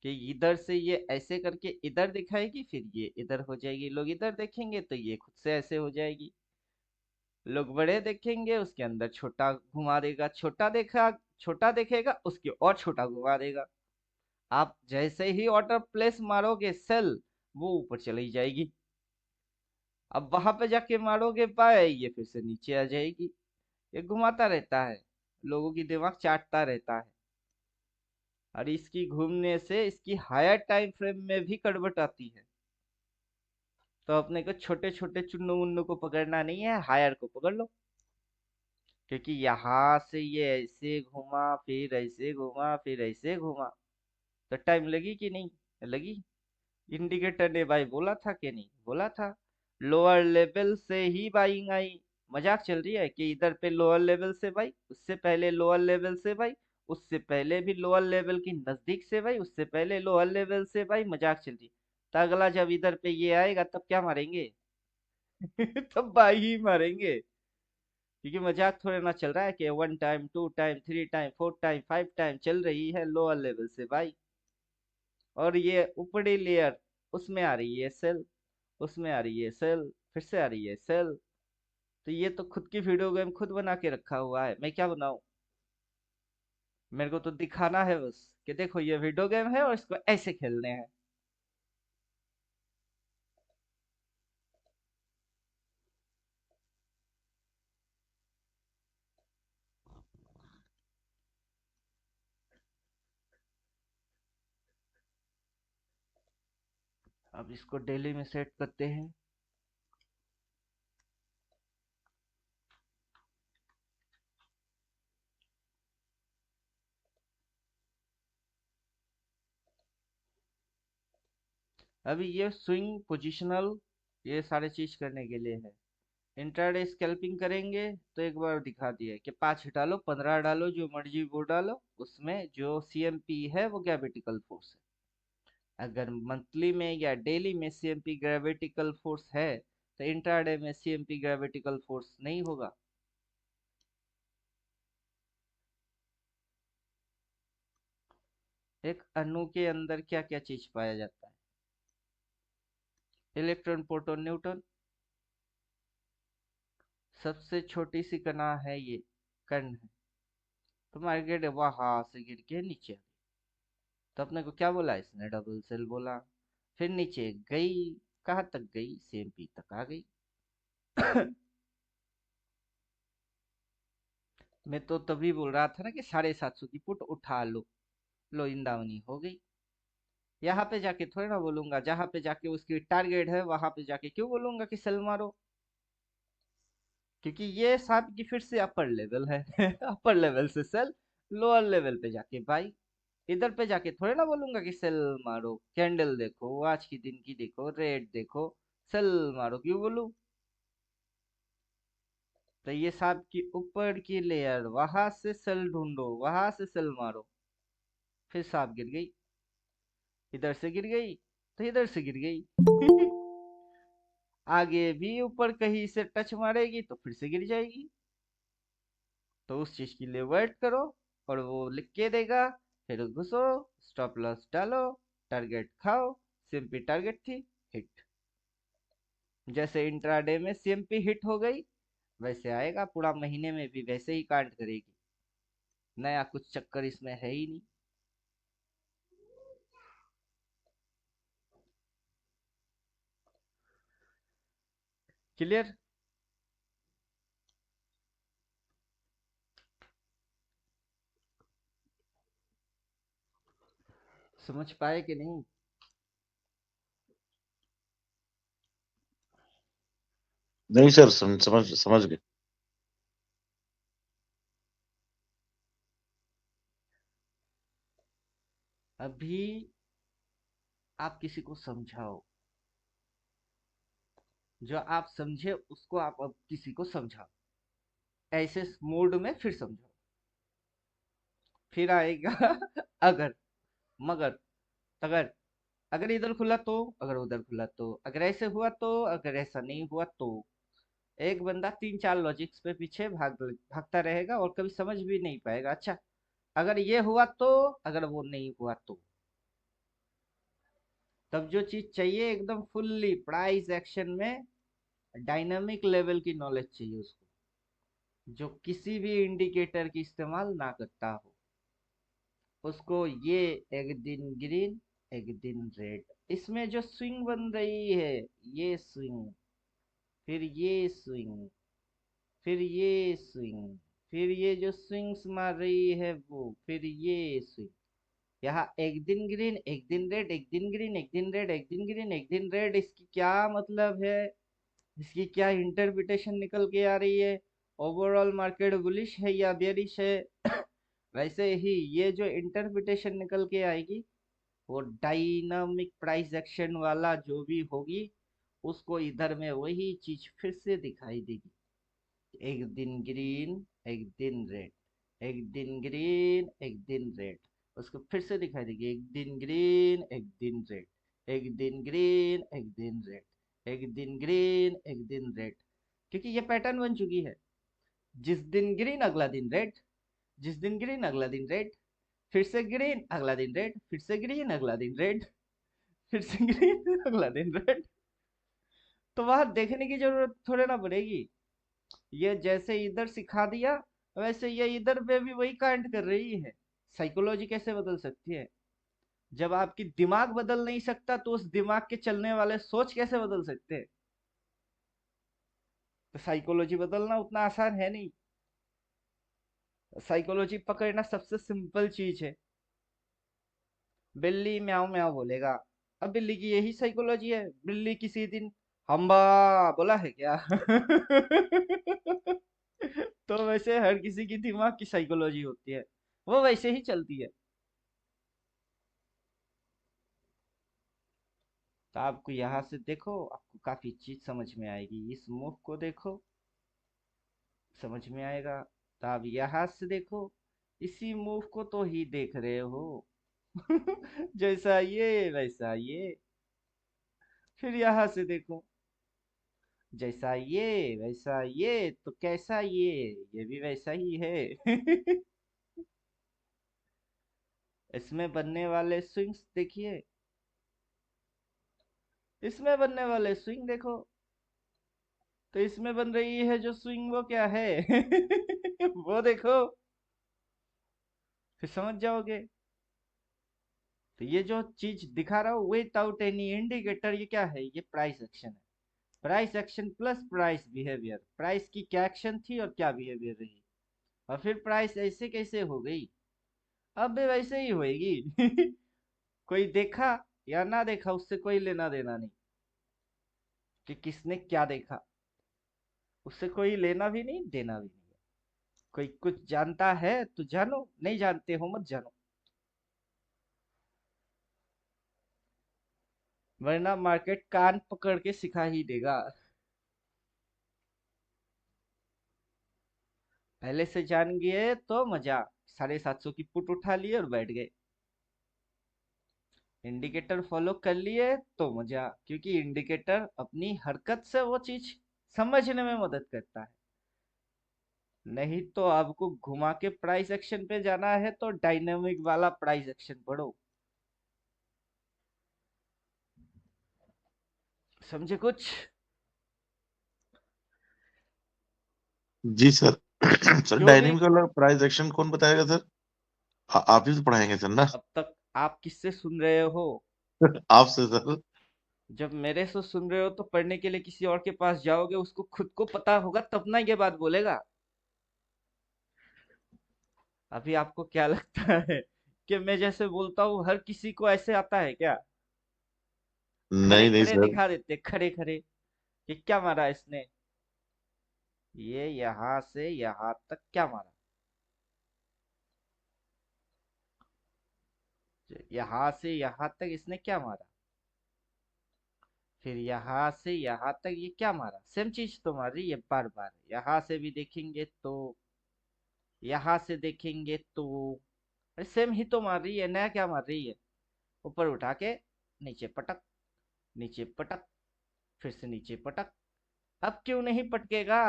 कि इधर से ये ऐसे करके इधर दिखाएगी फिर ये इधर हो जाएगी। लोग इधर देखेंगे तो ये खुद से ऐसे हो जाएगी। लोग बड़े देखेंगे उसके अंदर छोटा घुमा देगा। छोटा देखेगा उसके और छोटा घुमा देगा। आप जैसे ही ऑर्डर प्लेस मारोगे सेल वो ऊपर चली जाएगी। अब वहां पे जाके मारोगे बाय ये फिर से नीचे आ जाएगी। ये घुमाता रहता है। लोगों की दिमाग चाटता रहता है। और इसकी घूमने से इसकी हायर टाइम फ्रेम में भी गड़बड़ आती है। तो अपने को छोटे छोटे चुन्नू मुन्नू को पकड़ना नहीं है हायर को पकड़ लो। क्योंकि यहाँ से ये ऐसे घुमा फिर ऐसे घुमा फिर ऐसे घुमा तो टाइम लगी कि नहीं लगी। इंडिकेटर ने भाई बोला था कि नहीं बोला था। लोअर लेवल से ही बाइंग आई। मजाक चल रही है कि इधर पे लोअर लेवल से भाई उससे पहले लोअर लेवल से भाई उससे पहले भी लोअर लेवल की नजदीक से भाई उससे पहले लोअर लेवल से भाई मजाक चल रही। तो अगला जब इधर पे ये आएगा तब क्या मारेंगे। तब बाई ही मारेंगे। क्योंकि मजाक थोड़े ना चल रहा है कि 1 time 2 time 3 time 4 time 5 time चल रही है लोअर लेवल से भाई। और ये ऊपरी लेयर उसमें आ रही है सेल उसमें आ रही है सेल फिर से आ रही है सेल। तो ये तो खुद की वीडियो गेम खुद बना के रखा हुआ है। मैं क्या बनाऊं। मेरे को तो दिखाना है बस कि देखो ये वीडियो गेम है और इसको ऐसे खेलने हैं। अब इसको डेली में सेट करते हैं। अभी ये स्विंग पोजिशनल ये सारे चीज करने के लिए है। इंट्राडे स्कैल्पिंग करेंगे तो एक बार दिखा दिया कि 5 डालो 15 डालो जो मर्जी वो डालो उसमें जो सीएमपी है वो ग्रेविटिकल फोर्स है। अगर मंथली में या डेली में सीएमपी ग्रेविटिकल फोर्स है तो इंट्राडे में सीएमपी ग्रेविटिकल फोर्स नहीं होगा। एक अणु के अंदर क्या क्या चीज पाया जाता है। Electron proton neutron. सबसे छोटी सी कणा है ये कण है। तो मार्केट वहां से गिर के नीचे आ गई। तो अपने को क्या बोला इसने डबल सेल बोला। फिर नीचे गई कहाँ तक गई सीएमपी तक आ गई। मैं तो तभी बोल रहा था ना कि 750 की पुट उठा लो। लो इंदावनी हो गई। यहाँ पे जाके थोड़ी ना बोलूंगा, जहां पे जाके उसकी टारगेट है वहां पे जाके क्यों बोलूंगा कि सेल मारो, क्योंकि ये सांप की फिर से अपर लेवल है। अपर लेवल से सेल, लोअर लेवल पे जाके बाई। इधर पे जाके थोड़ी ना बोलूंगा कि सेल मारो, कैंडल देखो, आज की दिन की देखो, रेट देखो, सेल मारो क्यों बोलूं। तो ये सांप की ऊपर की लेयर, वहां से सेल ढूंढो, वहां से सेल मारो। फिर सांप गिर गई, इधर से गिर गई तो इधर से गिर गई। आगे भी ऊपर कहीं से टच मारेगी तो फिर से गिर जाएगी। तो उस चीज के लिए वेट करो, और वो लिख के देगा, फिर घुसो, स्टॉप लॉस डालो, टारगेट खाओ। सीएमपी टारगेट थी, हिट। जैसे इंट्राडे में सीएमपी हिट हो गई, वैसे आएगा पूरा महीने में भी वैसे ही कांड करेगी। नया कुछ चक्कर इसमें है ही नहीं। क्लियर? समझ पाए कि नहीं? नहीं सर, समझ समझ गए। अभी आप किसी को समझाओ, जो आप समझे उसको आप अब किसी को समझाओ, ऐसे मूड में फिर समझाओ। फिर आएगा अगर, मगर, अगर, अगर इधर खुला तो, अगर उधर खुला तो, अगर ऐसे हुआ तो, अगर ऐसा नहीं हुआ तो। एक बंदा तीन चार लॉजिक्स पे पीछे भागता रहेगा और कभी समझ भी नहीं पाएगा। अच्छा, अगर ये हुआ तो, अगर वो नहीं हुआ तो। तब जो चीज चाहिए एकदम फुल्ली प्राइस एक्शन में डायनामिक लेवल की नॉलेज चाहिए उसको, जो किसी भी इंडिकेटर की इस्तेमाल ना करता हो उसको। ये एक दिन ग्रीन, एक दिन रेड, इसमें जो स्विंग बन रही है, ये स्विंग, फिर ये स्विंग, फिर ये स्विंग, फिर ये जो स्विंग्स मार रही है वो, फिर ये स्विंग। यहाँ एक दिन ग्रीन, एक दिन रेड, एक दिन ग्रीन, एक दिन रेड, एक दिन ग्रीन, एक दिन रेड, इसकी क्या मतलब है? इसकी क्या इंटरप्रिटेशन निकल के आ रही है? ओवरऑल मार्केट बुलिश है या बेरिश है? वैसे ही ये जो इंटरप्रिटेशन निकल के आएगी, वो डायनामिक प्राइस एक्शन वाला जो भी होगी, उसको इधर में वही चीज फिर से दिखाई देगी। एक दिन ग्रीन, एक दिन रेड, एक दिन ग्रीन, एक दिन रेड। उसको फिर से दिखाई देगी, एक दिन ग्रीन, एक दिन रेड, एक दिन ग्रीन, एक दिन रेड, एक दिन ग्रीन, एक दिन रेड। क्योंकि ये पैटर्न बन चुकी है। जिस दिन ग्रीन अगला दिन रेड, जिस दिन ग्रीन अगला दिन रेड, फिर से ग्रीन अगला दिन रेड, फिर से ग्रीन अगला दिन रेड, फिर से ग्रीन अगला दिन रेड। तो वहां देखने की जरूरत थोड़े ना पड़ेगी। ये जैसे इधर सिखा दिया, वैसे ये इधर पे भी वही कांड कर रही है। साइकोलॉजी कैसे बदल सकती है? जब आपकी दिमाग बदल नहीं सकता तो उस दिमाग के चलने वाले सोच कैसे बदल सकते हैं? तो साइकोलॉजी बदलना उतना आसान है नहीं। साइकोलॉजी पकड़ना सबसे सिंपल चीज है। बिल्ली म्याऊं म्याऊं बोलेगा, अब बिल्ली की यही साइकोलॉजी है। बिल्ली किसी दिन हम्बा बोला है क्या? तो वैसे हर किसी की दिमाग की साइकोलॉजी होती है, वो वैसे ही चलती है। तो आपको यहाँ से देखो, आपको काफी चीज समझ में आएगी। इस मूव को देखो, समझ में आएगा। तो आप यहाँ से देखो, इसी मूव को तो ही देख रहे हो। जैसा ये वैसा ये। फिर यहाँ से देखो, जैसा ये वैसा ये, तो कैसा ये भी वैसा ही है। इसमें बनने वाले स्विंग्स देखिए, इसमें बनने वाले स्विंग देखो। तो इसमें बन रही है जो स्विंग, वो क्या है? वो देखो, फिर समझ जाओगे। तो ये जो चीज दिखा रहा हूँ विदाउट एनी इंडिकेटर, ये क्या है? ये प्राइस एक्शन है। Price action plus price behaviour. Price की क्या एक्शन थी और क्या बिहेवियर रही, और फिर प्राइस ऐसे कैसे हो गई? अब भी वैसे ही होएगी। कोई देखा या ना देखा, उससे कोई लेना देना नहीं कि किसने क्या देखा। उससे कोई लेना भी नहीं, देना भी नहीं है। कोई कुछ जानता है तो जानो, नहीं जानते हो मत जानो, वरना मार्केट कान पकड़ के सिखा ही देगा। पहले से जान गए तो मजा, 750 की पुट उठा लिए और बैठ गए। इंडिकेटर फॉलो कर लिए तो मजा, क्योंकि इंडिकेटर अपनी हरकत से वो चीज समझने में मदद करता है। नहीं तो आपको घुमा के प्राइस एक्शन पे जाना है तो डायनेमिक वाला प्राइस एक्शन पढ़ो। समझे कुछ? जी सर। सर क्यों नहीं? डायनेमिक वाला प्राइस एक्शन कौन बताएगा सर? आप ही तो पढ़ाएंगे सर ना? अब तक आप किससे सुन रहे हो? आपसे सर। जब मेरे से सुन रहे हो तो पढ़ने के लिए किसी और के पास जाओगे, उसको खुद को पता होगा तब ना ये बात बोलेगा। अभी आपको क्या लगता है कि मैं जैसे बोलता हूँ हर किसी को ऐसे आता है क्या? खड़े नहीं नहीं खड़े सर। दिखा देते, खड़े खड़े कि क्या मारा इसने, ये यहाँ से यहाँ तक क्या मारा, यहाँ से यहाँ तक इसने क्या मारा, फिर यहाँ से यहाँ तक ये क्या मारा। सेम चीज तो मार रही है बार बार। यहाँ से भी देखेंगे तो, यहाँ से देखेंगे तो, अरे सेम ही तो मार रही है, नया क्या मार रही है। ऊपर उठा के नीचे पटक, नीचे पटक, फिर से नीचे पटक। अब क्यों नहीं पटकेगा?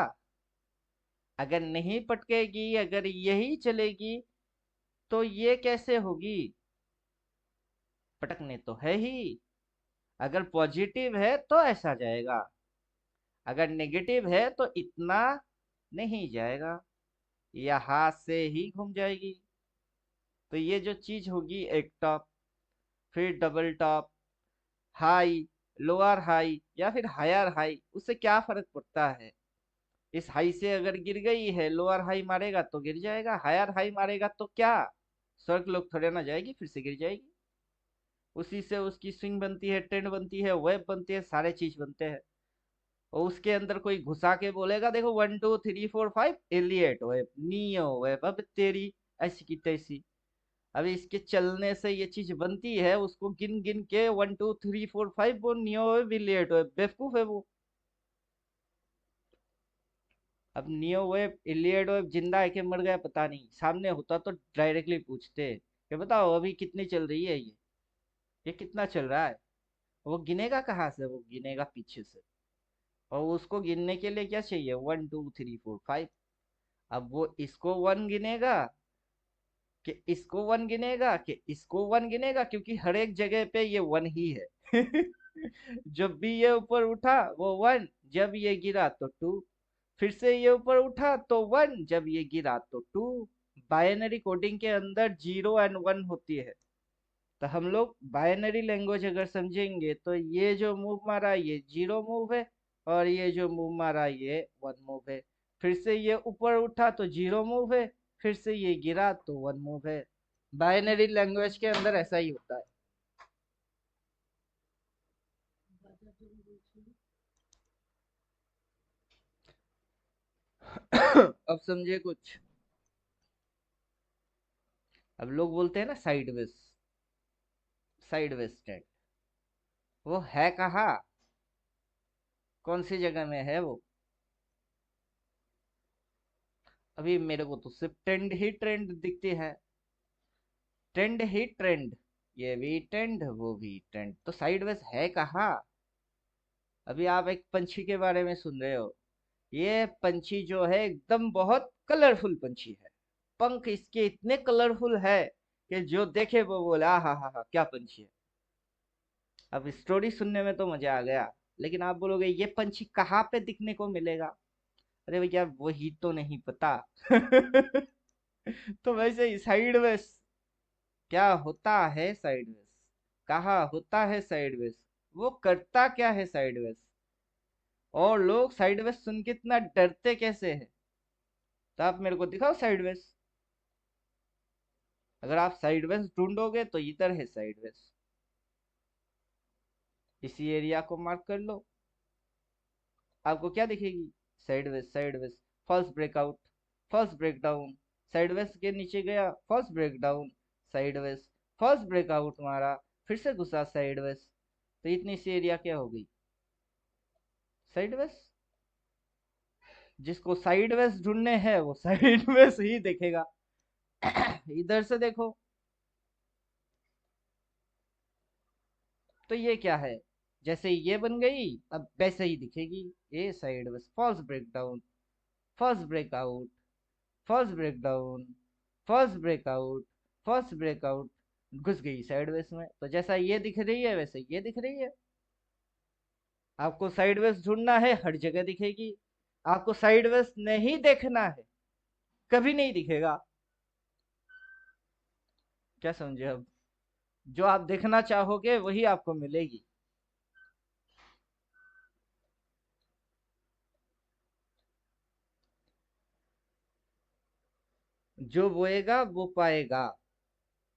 अगर नहीं पटकेगी, अगर यही चलेगी तो ये कैसे होगी? पटकने तो है ही। अगर पॉजिटिव है तो ऐसा जाएगा, अगर नेगेटिव है तो इतना नहीं जाएगा, यहाँ से ही घूम जाएगी। तो ये जो चीज होगी, एक टॉप, फिर double top, high, lower high या फिर हायर हाई, उससे क्या फर्क पड़ता है? इस हाई से अगर गिर गई है, लोअर हाई मारेगा तो गिर जाएगा, हायर हाई मारेगा तो क्या स्वर्ग लोग थोड़े ना जाएगी, फिर से गिर जाएगी। उसी से उसकी स्विंग बनती है, ट्रेंड बनती है, वेब बनती है, सारे चीज बनते हैं। और उसके अंदर कोई घुसा के बोलेगा देखो 1 2 3 4 5 एलियट वेब, नियो वेब, अब तेरी ऐसी की तैसी। अभी इसके चलने से ये चीज बनती है, उसको गिन गिन के 1 2 3 4 5 वो नियो वेब, इलियट वेब, बेवकूफ है वो। अब नियो वेब, इलियड वेब जिंदा है कि मर गया पता नहीं, सामने होता तो डायरेक्टली पूछते कि बताओ अभी कितनी चल रही है ये कितना चल रहा है। वो गिनेगा कहाँ से? वो गिनेगा पीछे से। और उसको गिनने के लिए क्या चाहिए? 1 2 3 4 5। अब वो इसको वन गिनेगा कि इसको वन गिनेगा कि इसको वन गिनेगा, क्योंकि हर एक जगह पे ये वन ही है। जब भी ये ऊपर उठा वो वन, जब ये गिरा तो टू, फिर से ये ऊपर उठा तो वन, जब ये गिरा तो टू। बाइनरी कोडिंग के अंदर 0 और 1 होती है। तो हम लोग बाइनरी लैंग्वेज अगर समझेंगे तो ये जो मूव मारा ये 0 मूव है, और ये जो मूव मारा ये 1 मूव है। फिर से ये ऊपर उठा तो 0 मूव है, फिर से ये गिरा तो 1 मूव है। बाइनरी लैंग्वेज के अंदर ऐसा ही होता है। अब समझे कुछ? अब लोग बोलते हैं ना साइडवेज, साइडवेज ट्रेंड, वो है कहाँ? कौन सी जगह में है वो? अभी मेरे को तो सिर्फ ट्रेंड ही ट्रेंड दिखती है, ट्रेंड ही ट्रेंड, ये भी ट्रेंड वो भी ट्रेंड, तो साइडवेज है कहाँ? अभी आप एक पंछी के बारे में सुन रहे हो, ये पंछी जो है एकदम बहुत कलरफुल पंछी है, पंख इसके इतने कलरफुल है कि जो देखे वो बोले आ हा क्या पंछी है। अब स्टोरी सुनने में तो मजा आ गया, लेकिन आप बोलोगे ये पंछी कहाँ पे दिखने को मिलेगा? अरे भैया वही तो नहीं पता। तो वैसे ही साइडवेज क्या होता है, साइडवेज कहाँ होता है, साइडवेज वो करता क्या है साइडवेज, और लोग साइडवेज सुन के इतना डरते कैसे हैं? तो आप मेरे को दिखाओ साइडवेज। अगर आप साइडवेज ढूंढोगे तो इधर है साइडवेज। इसी एरिया को मार्क कर लो, आपको क्या दिखेगी? Sideways, sideways, false breakout, false breakdown, sideways के नीचे गया, false breakdown, sideways, false breakout मारा, फिर से घुसा साइडवेज, तो इतनी सी एरिया क्या हो गई? साइडवेज। जिसको साइडवेज ढूंढने हैं वो साइडवेज ही देखेगा। इधर से देखो, तो ये क्या है? जैसे ये बन गई, अब वैसे ही दिखेगी, ये sideways, false breakdown, false breakout, false breakdown, false breakout, false breakout, घुस गई साइडवेज में। तो जैसा ये दिख रही है वैसे ये दिख रही है। आपको साइडवेज ढूंढना है, हर जगह दिखेगी। आपको साइडवेज नहीं देखना है, कभी नहीं दिखेगा। क्या समझे अब? जो आप देखना चाहोगे वही आपको मिलेगी। जो बोएगा वो पाएगा,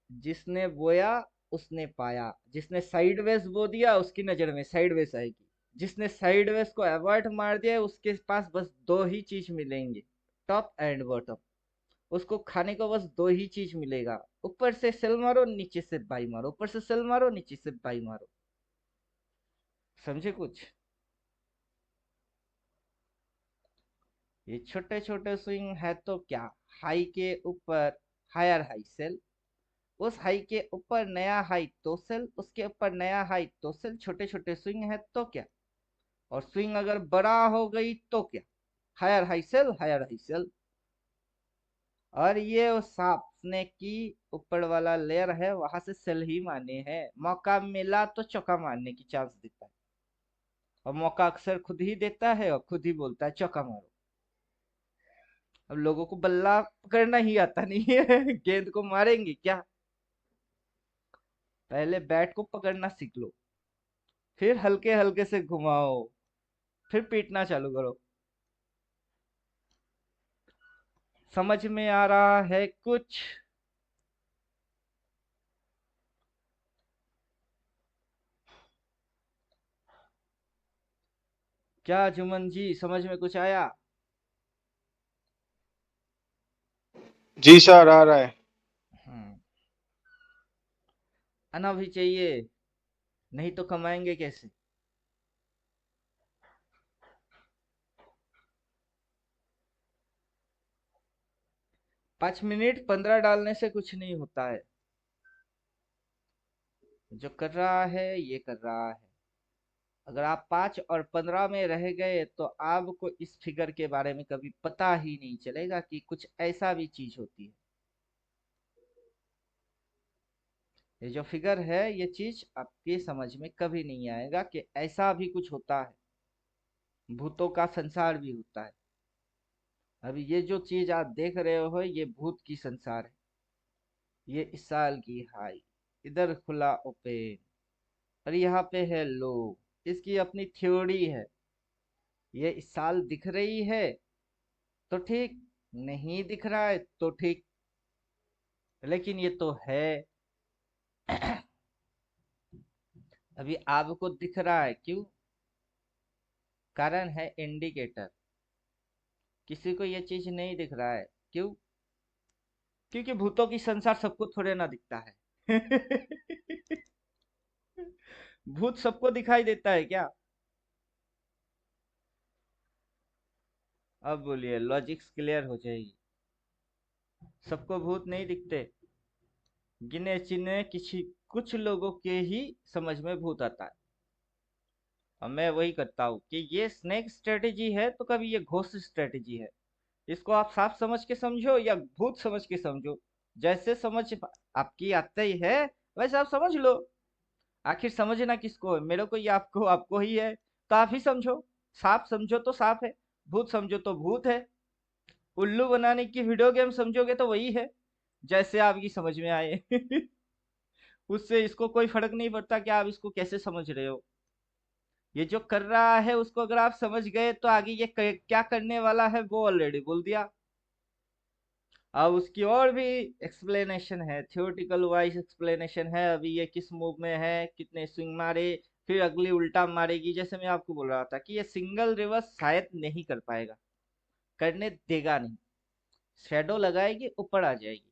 जिसने बोया उसने पाया। जिसने साइडवेज बो दिया उसकी नजर में साइडवेज आएगी, जिसने साइडवेज को अवॉइड मार दिया उसके पास बस दो ही चीज मिलेंगे, टॉप एंड बॉटम। उसको खाने को बस दो ही चीज मिलेगा, ऊपर से सेल मारो, नीचे से बाई मारो, ऊपर से सेल मारो, नीचे से बाई मारो। समझे कुछ? ये छोटे छोटे स्विंग है तो क्या, हाई के ऊपर हायर हाई सेल, उस हाई के ऊपर नया हाई तो सेल, उसके ऊपर नया हाई तो सेल। छोटे छोटे स्विंग है तो क्या, और स्विंग अगर बड़ा हो गई तो क्या, higher high sell, higher high sell. और ये सांप स्नेक की ऊपर वाला लेयर है, वहां से सेल ही मारने हैं। मौका मिला तो चौका मारने की चांस देता है, और मौका अक्सर खुद ही देता है और खुद ही बोलता है चौका मारो। अब लोगों को बल्ला पकड़ना ही आता नहीं है। गेंद को मारेंगे क्या? पहले बैट को पकड़ना सीख लो, फिर हल्के हल्के से घुमाओ, फिर पीटना चालू करो। समझ में आ रहा है कुछ? क्या जुमन जी, समझ में कुछ आया? जी सर, आ रहा है। हम्म, आना भी चाहिए, नहीं तो कमाएंगे कैसे? पांच मिनट 15 डालने से कुछ नहीं होता है। जो कर रहा है ये कर रहा है। अगर आप 5 और 15 में रह गए तो आपको इस फिगर के बारे में कभी पता ही नहीं चलेगा कि कुछ ऐसा भी चीज होती है। ये जो फिगर है ये चीज आपके समझ में कभी नहीं आएगा कि ऐसा भी कुछ होता है, भूतों का संसार भी होता है। अभी ये जो चीज आप देख रहे हो ये भूत की संसार है। ये इस साल की हाई, इधर खुला ओपन, और यहाँ पे है लो। इसकी अपनी थ्योरी है। ये इस साल दिख रही है तो ठीक, नहीं दिख रहा है तो ठीक, लेकिन ये तो है। अभी आपको दिख रहा है, क्यों? कारण है इंडिकेटर। किसी को ये चीज नहीं दिख रहा है, क्यों? क्योंकि भूतों की संसार सबको थोड़े ना दिखता है। भूत सबको दिखाई देता है क्या? अब बोलिए, लॉजिक्स क्लियर हो जाएगी। सबको भूत नहीं दिखते, गिने चिने किसी कुछ लोगों के ही समझ में भूत आता है। और मैं वही करता हूँ कि ये स्नेक स्ट्रेटेजी है तो कभी ये घोस्ट स्ट्रेटेजी है। इसको आप साफ समझ के समझो या भूत समझ के समझो, जैसे समझ आपकी आता ही है वैसे आप समझ लो। आखिर समझना किसको है, मेरे को या आपको? आपको ही है, तो आप ही समझो। साफ समझो तो साफ है, भूत समझो तो भूत है। उल्लू बनाने की वीडियो गेम समझोगे तो वही है, जैसे आपकी समझ में आए। उससे इसको कोई फर्क नहीं पड़ता कि आप इसको कैसे समझ रहे हो। ये जो कर रहा है उसको अगर आप समझ गए तो आगे ये क्या करने वाला है वो ऑलरेडी बोल दिया। अब उसकी और भी एक्सप्लेनेशन है, थियोरेटिकल वाइज एक्सप्लेनेशन है। अभी ये किस मूव में है, कितने स्विंग मारे, फिर अगली उल्टा मारेगी। जैसे मैं आपको बोल रहा था कि ये सिंगल रिवर्स शायद नहीं कर पाएगा, करने देगा नहीं, शेडो लगाएगी ऊपर आ जाएगी,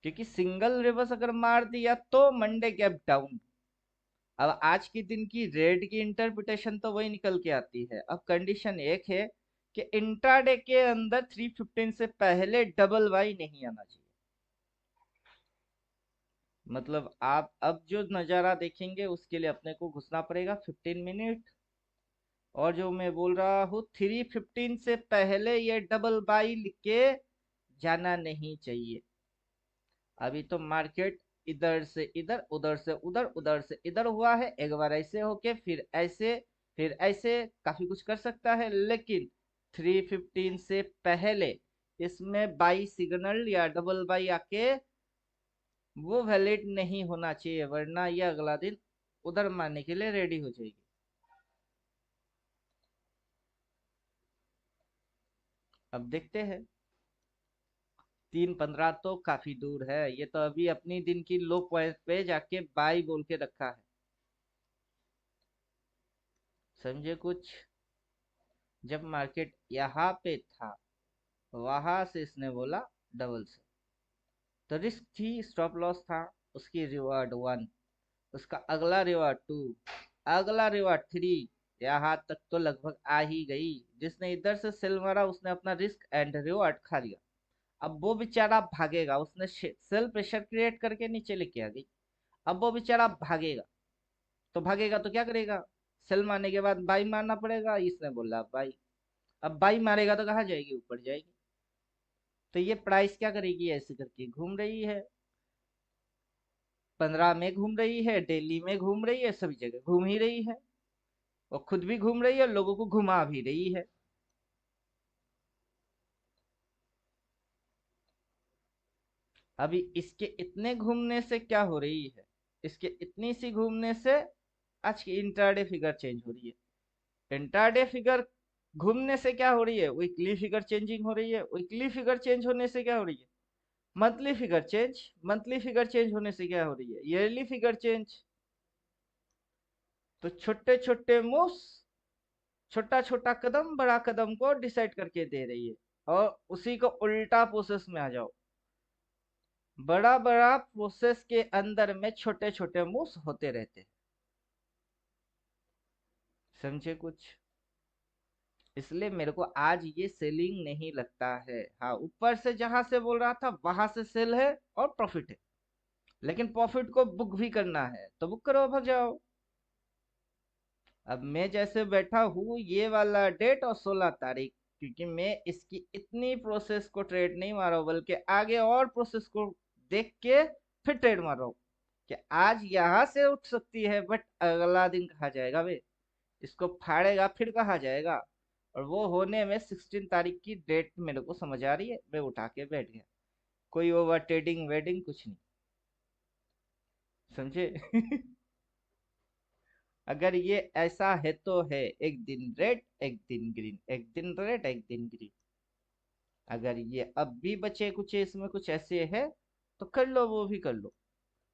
क्योंकि सिंगल रिवर्स अगर मार दिया तो मंडे गैप डाउन। अब आज के दिन की रेड की इंटरप्रिटेशन तो वही निकल के आती है। अब कंडीशन एक है कि इंट्राडे के अंदर 315 से पहले डबल बाई नहीं आना चाहिए। मतलब आप अब जो नज़ारा देखेंगे उसके लिए अपने को घुसना पड़ेगा 15 मिनट। और जो मैं बोल रहा हूँ 315 से पहले ये डबल बाई लिख के जाना नहीं चाहिए। अभी तो मार्केट इधर से इधर, उधर से उधर, उधर से इधर हुआ है। एक बार ऐसे होके फिर ऐसे, फिर ऐसे, काफी कुछ कर सकता है, लेकिन 315 से पहले इसमें बाई सिग्नल या डबल बाई आके वो वैलिड नहीं होना चाहिए, वरना ये अगला दिन उधर मारने के लिए रेडी हो जाएगी। अब देखते हैं। 315 तो काफी दूर है, ये तो अभी अपनी दिन की लो पॉइंट पे जाके बाई बोल के रखा है। समझे कुछ? जब मार्केट यहाँ पे था वहां से इसने बोला डबल से, तो रिस्क थी, स्टॉप लॉस था, उसकी रिवार्ड 1, उसका अगला रिवार्ड 2, अगला रिवार्ड 3, यहाँ तक तो लगभग आ ही गई। जिसने इधर से सेल मारा उसने अपना रिस्क एंड रिवार्ड खा लिया। अब वो बेचारा भागेगा, उसने सेल प्रेशर क्रिएट करके नीचे लेके आ गई। अब वो बेचारा भागेगा, तो भागेगा तो क्या करेगा? सेल मारने के बाद बाई मारना पड़ेगा, इसने बोला बाई। अब बाई मारेगा तो कहाँ जाएगी? ऊपर जाएगी। तो ये प्राइस क्या करेगी? ऐसे करके घूम रही है, 15 में घूम रही है, डेली में घूम रही है, सभी जगह घूम ही रही है, और खुद भी घूम रही है, लोगों को घुमा भी रही है। अभी इसके इतने घूमने से क्या हो रही है? इसके इतनी सी घूमने से आज की इंट्राडे फिगर चेंज हो रही है। इंट्राडे फिगर घूमने से क्या हो रही है? वीकली फिगर चेंजिंग हो रही है। वीकली फिगर चेंज होने से क्या हो रही है? Monthly figure change. Monthly figure change होने से क्या हो रही है? Yearly figure change. तो छोटे छोटे मूव्स, छोटा छोटा कदम बड़ा कदम को डिसाइड करके दे रही है। और उसी को उल्टा प्रोसेस में आ जाओ, बड़ा बड़ा प्रोसेस के अंदर में छोटे छोटे मूव्स होते रहते हैं। समझे कुछ? इसलिए मेरे को आज ये सेलिंग नहीं लगता है। हाँ, ऊपर से जहां से बोल रहा था वहां से सेल है और प्रॉफिट है, लेकिन प्रॉफिट को बुक भी करना है तो बुक करो, भग जाओ। अब मैं जैसे बैठा हूँ ये वाला डेट और 16 तारीख, क्योंकि मैं इसकी इतनी प्रोसेस को ट्रेड नहीं मारा हूँ, बल्कि आगे और प्रोसेस को देख के फिर ट्रेड मार रहा हूँ कि आज यहाँ से उठ सकती है, बट अगला दिन कहा जाएगा वे, इसको फाड़ेगा फिर कहा जाएगा। और वो होने में 16 तारीख की डेट मेरे को समझ आ रही है, मैं उठा के बैठ गया। कोई ओवर ट्रेडिंग वेडिंग कुछ नहीं। समझे? अगर ये ऐसा है तो है, एक दिन रेड एक दिन ग्रीन, एक दिन रेड एक दिन ग्रीन। अगर ये अब भी बचे कुछ इसमें कुछ ऐसे है तो कर लो, वो भी कर लो।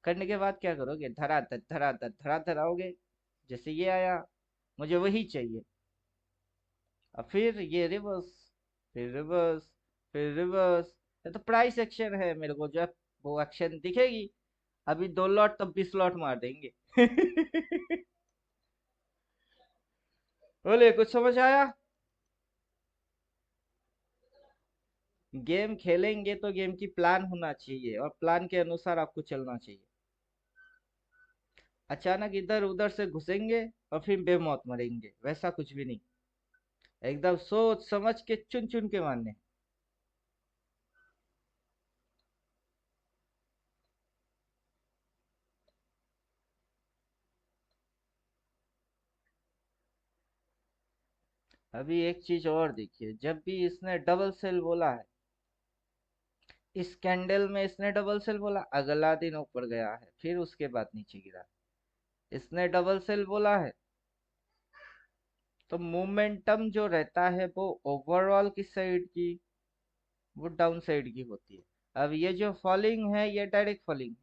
करने के बाद क्या करोगे? धराधर धराधर धराधर आओगे। जैसे ये आया, मुझे वही चाहिए। और फिर ये रिवर्स, फिर रिवर्स, फिर रिवर्स। ये तो प्राइस एक्शन है, मेरे को जब वो एक्शन दिखेगी, अभी 2 लॉट तब 20 लॉट मार देंगे। बोले कुछ समझ आया? गेम खेलेंगे तो गेम की प्लान होना चाहिए, और प्लान के अनुसार आपको चलना चाहिए। अचानक इधर उधर से घुसेंगे और फिर बेमौत मरेंगे, वैसा कुछ भी नहीं। एकदम सोच समझ के चुन चुन के मारने। अभी एक चीज और देखिए, जब भी इसने डबल सेल बोला है, इस कैंडल में इसने डबल सेल बोला, अगला दिन ऊपर गया है, फिर उसके बाद नीचे गिरा। इसने डबल सेल बोला है, तो मोमेंटम जो रहता है वो ओवरऑल किस साइड की? वो डाउन साइड की होती है। अब ये जो फॉलिंग है ये डायरेक्ट फॉलिंग,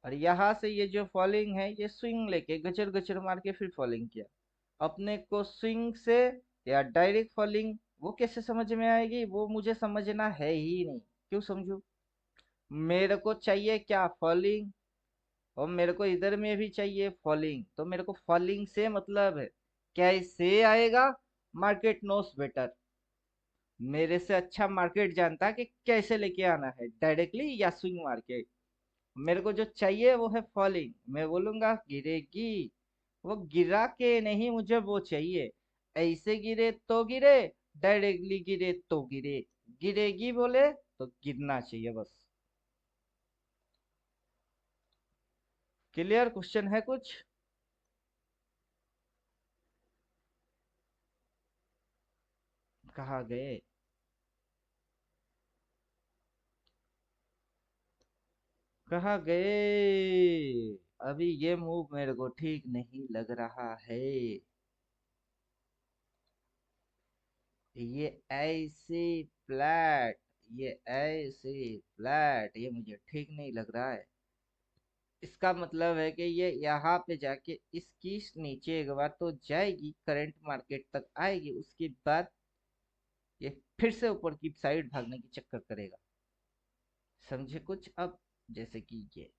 और यहाँ से ये जो फॉलिंग है ये स्विंग लेके गचर गचर मार के फिर फॉलिंग किया। अपने को स्विंग से या डायरेक्ट फॉलिंग वो कैसे समझ में आएगी, वो मुझे समझना है ही नहीं। क्यों समझू? मेरे को चाहिए क्या? फॉलिंग। और मेरे को इधर में भी चाहिए फॉलिंग, तो मेरे को फॉलिंग से मतलब है। कैसे आएगा? Market knows better. मेरे से अच्छा मार्केट जानता है कि कैसे लेके आना है, डायरेक्टली या स्विंग मार के। मेरे को जो चाहिए वो है फॉलिंग। मैं बोलूंगा गिरेगी, वो गिरा के नहीं, मुझे वो चाहिए। ऐसे गिरे तो गिरे, डायरेक्टली गिरे तो गिरे। गिरेगी बोले तो गिरना चाहिए बस। क्लियर? क्वेश्चन है कुछ? कहाँ गए? कहाँ गए? अभी ये मूव मेरे को ठीक नहीं लग रहा है। ये ऐसे फ्लैट, ये ऐसे फ्लैट, ये मुझे ठीक नहीं लग रहा है। इसका मतलब है कि ये यहाँ पे जाके इसकी नीचे एक बार तो जाएगी, करंट मार्केट तक आएगी, उसके बाद ये फिर से ऊपर की साइड भागने की चक्कर करेगा। समझे कुछ अब? जैसे कि ये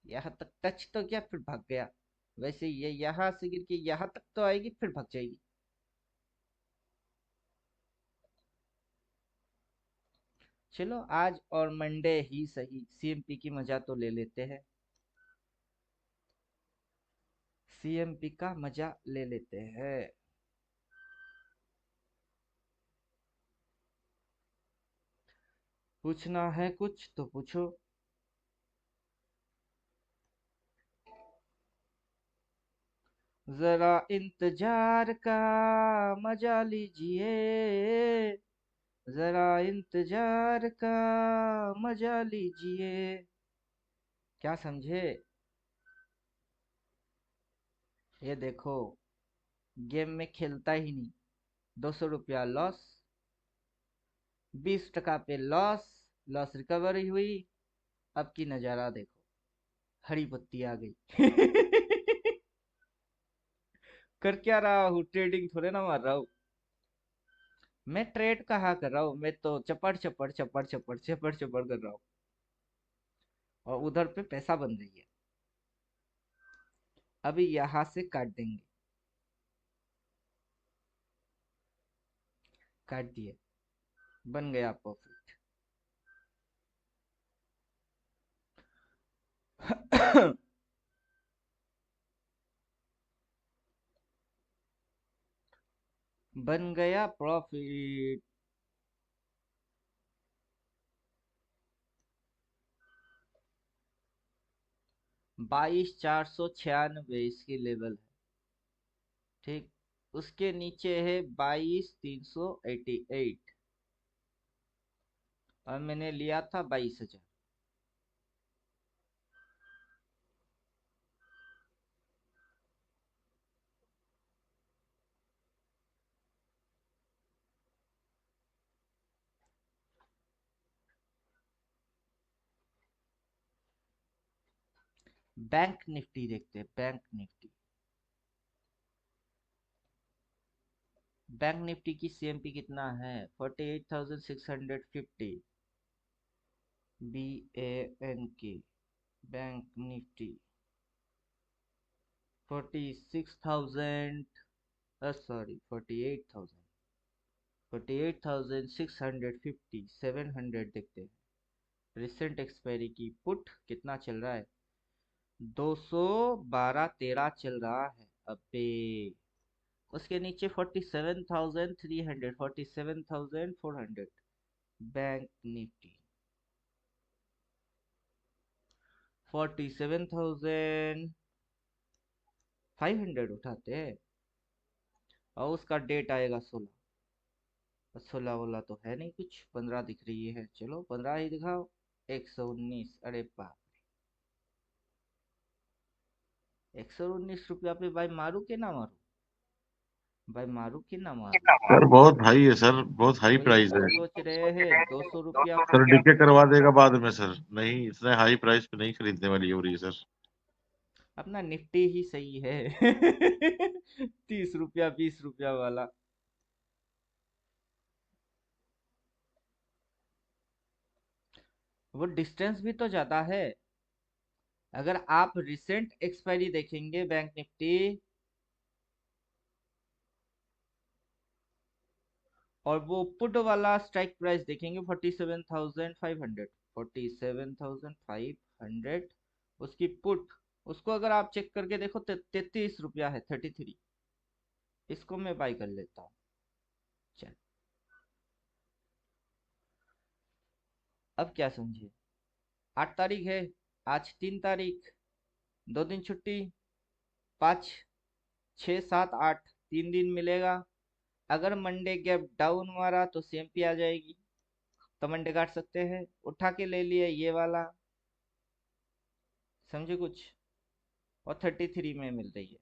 यहाँ तक टच तो किया फिर भाग गया, वैसे ये यहाँ से गिर के यहाँ तक तो आएगी फिर भाग जाएगी। चलो आज और मंडे ही सही, सीएमपी की मजा तो ले लेते हैं। सीएमपी का मजा ले लेते हैं। पूछना है कुछ तो पूछो। जरा इंतजार का मजा लीजिए, जरा इंतजार का मजा लीजिए। क्या समझे? ये देखो, गेम में खेलता ही नहीं, 200 रुपया लॉस, 20 टका पे लॉस। लॉस रिकवरी हुई। अब की नजारा देखो, हरी पत्ती आ गई। कर क्या रहा हूँ? ट्रेडिंग थोड़े ना मार रहा हूँ। मैं ट्रेड कहाँ कर रहा हूँ, मैं तो चपड़ चपड़ चपड़ चपड़ चपड़ चपड़ कर रहा हूँ। और उधर पे पैसा बन रही है। अभी यहाँ से काट देंगे। काट दिए, बन गया प्रॉफिट। बन गया प्रॉफिट। 22,496 इसकी लेवल है। ठीक। उसके नीचे है 22,388। और मैंने लिया था 22,000। बैंक निफ्टी देखते हैं, बैंक निफ्टी। बैंक निफ्टी की सीएमपी कितना है? 48,650। BANK, बैंक निफ्टी 46,000, सॉरी 48,000, 48,650, 700 देखते हैं। रिसेंट एक्सपायरी की पुट कितना चल रहा है? 212.13 चल रहा है। अबे उसके नीचे 47,300, 47,400। बैंक निफ्टी 47,500 उठाते हैं। और उसका डेट आएगा 16। 16 वाला तो है नहीं कुछ, 15 दिख रही है, चलो 15 ही दिखाओ। 119, अरे बाप। 119 रुपया पे भाई मारू के ना मारू? भाई मारू कि ना मारू? सर बहुत हाई है सर, बहुत हाई वही प्राइस तो है। सोच रहे हैं, 200 रुपया सर पुट। डीके करवा देगा बाद में सर, नहीं इतने हाई प्राइस पे नहीं खरीदने वाली हो रही है सर। अपना निफ्टी ही सही है। 30 रुपया 20 रुपया वाला। वो डिस्टेंस भी तो ज्यादा है। अगर आप रिसेंट एक्सपायरी देखेंगे बैंक निफ्टी और वो पुट वाला स्ट्राइक प्राइस देखेंगे 47,500, 47,500 उसकी पुट। उसको अगर आप चेक करके देखो 33 रुपया है, 33। इसको मैं बाई कर लेता हूँ। चल, अब क्या समझे? 8 तारीख है, आज 3 तारीख, 2 दिन छुट्टी, 5, 6, 7, 8, 3 दिन मिलेगा। अगर मंडे गैप डाउन मारा तो सीएमपी आ जाएगी, तो मंडे काट सकते हैं। उठा के ले लिए ये वाला, समझे कुछ? और 33 में मिल रही है,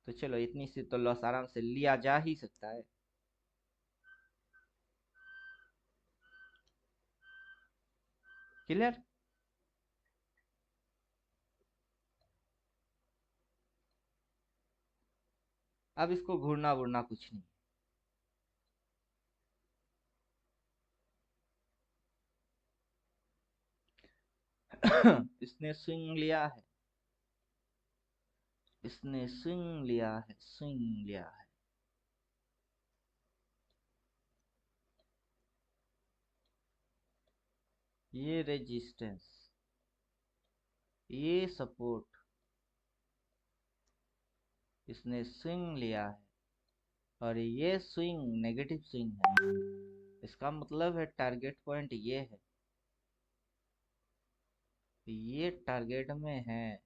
तो चलो इतनी सी तो लॉस आराम से लिया जा ही सकता है। क्लियर? अब इसको घूरना वूरना कुछ नहीं। इसने स्विंग लिया है, इसने स्विंग लिया है, स्विंग लिया है। ये रेजिस्टेंस, ये सपोर्ट, इसने स्विंग लिया है। और ये स्विंग नेगेटिव स्विंग है। इसका मतलब है टारगेट पॉइंट ये है, ये टारगेट में है।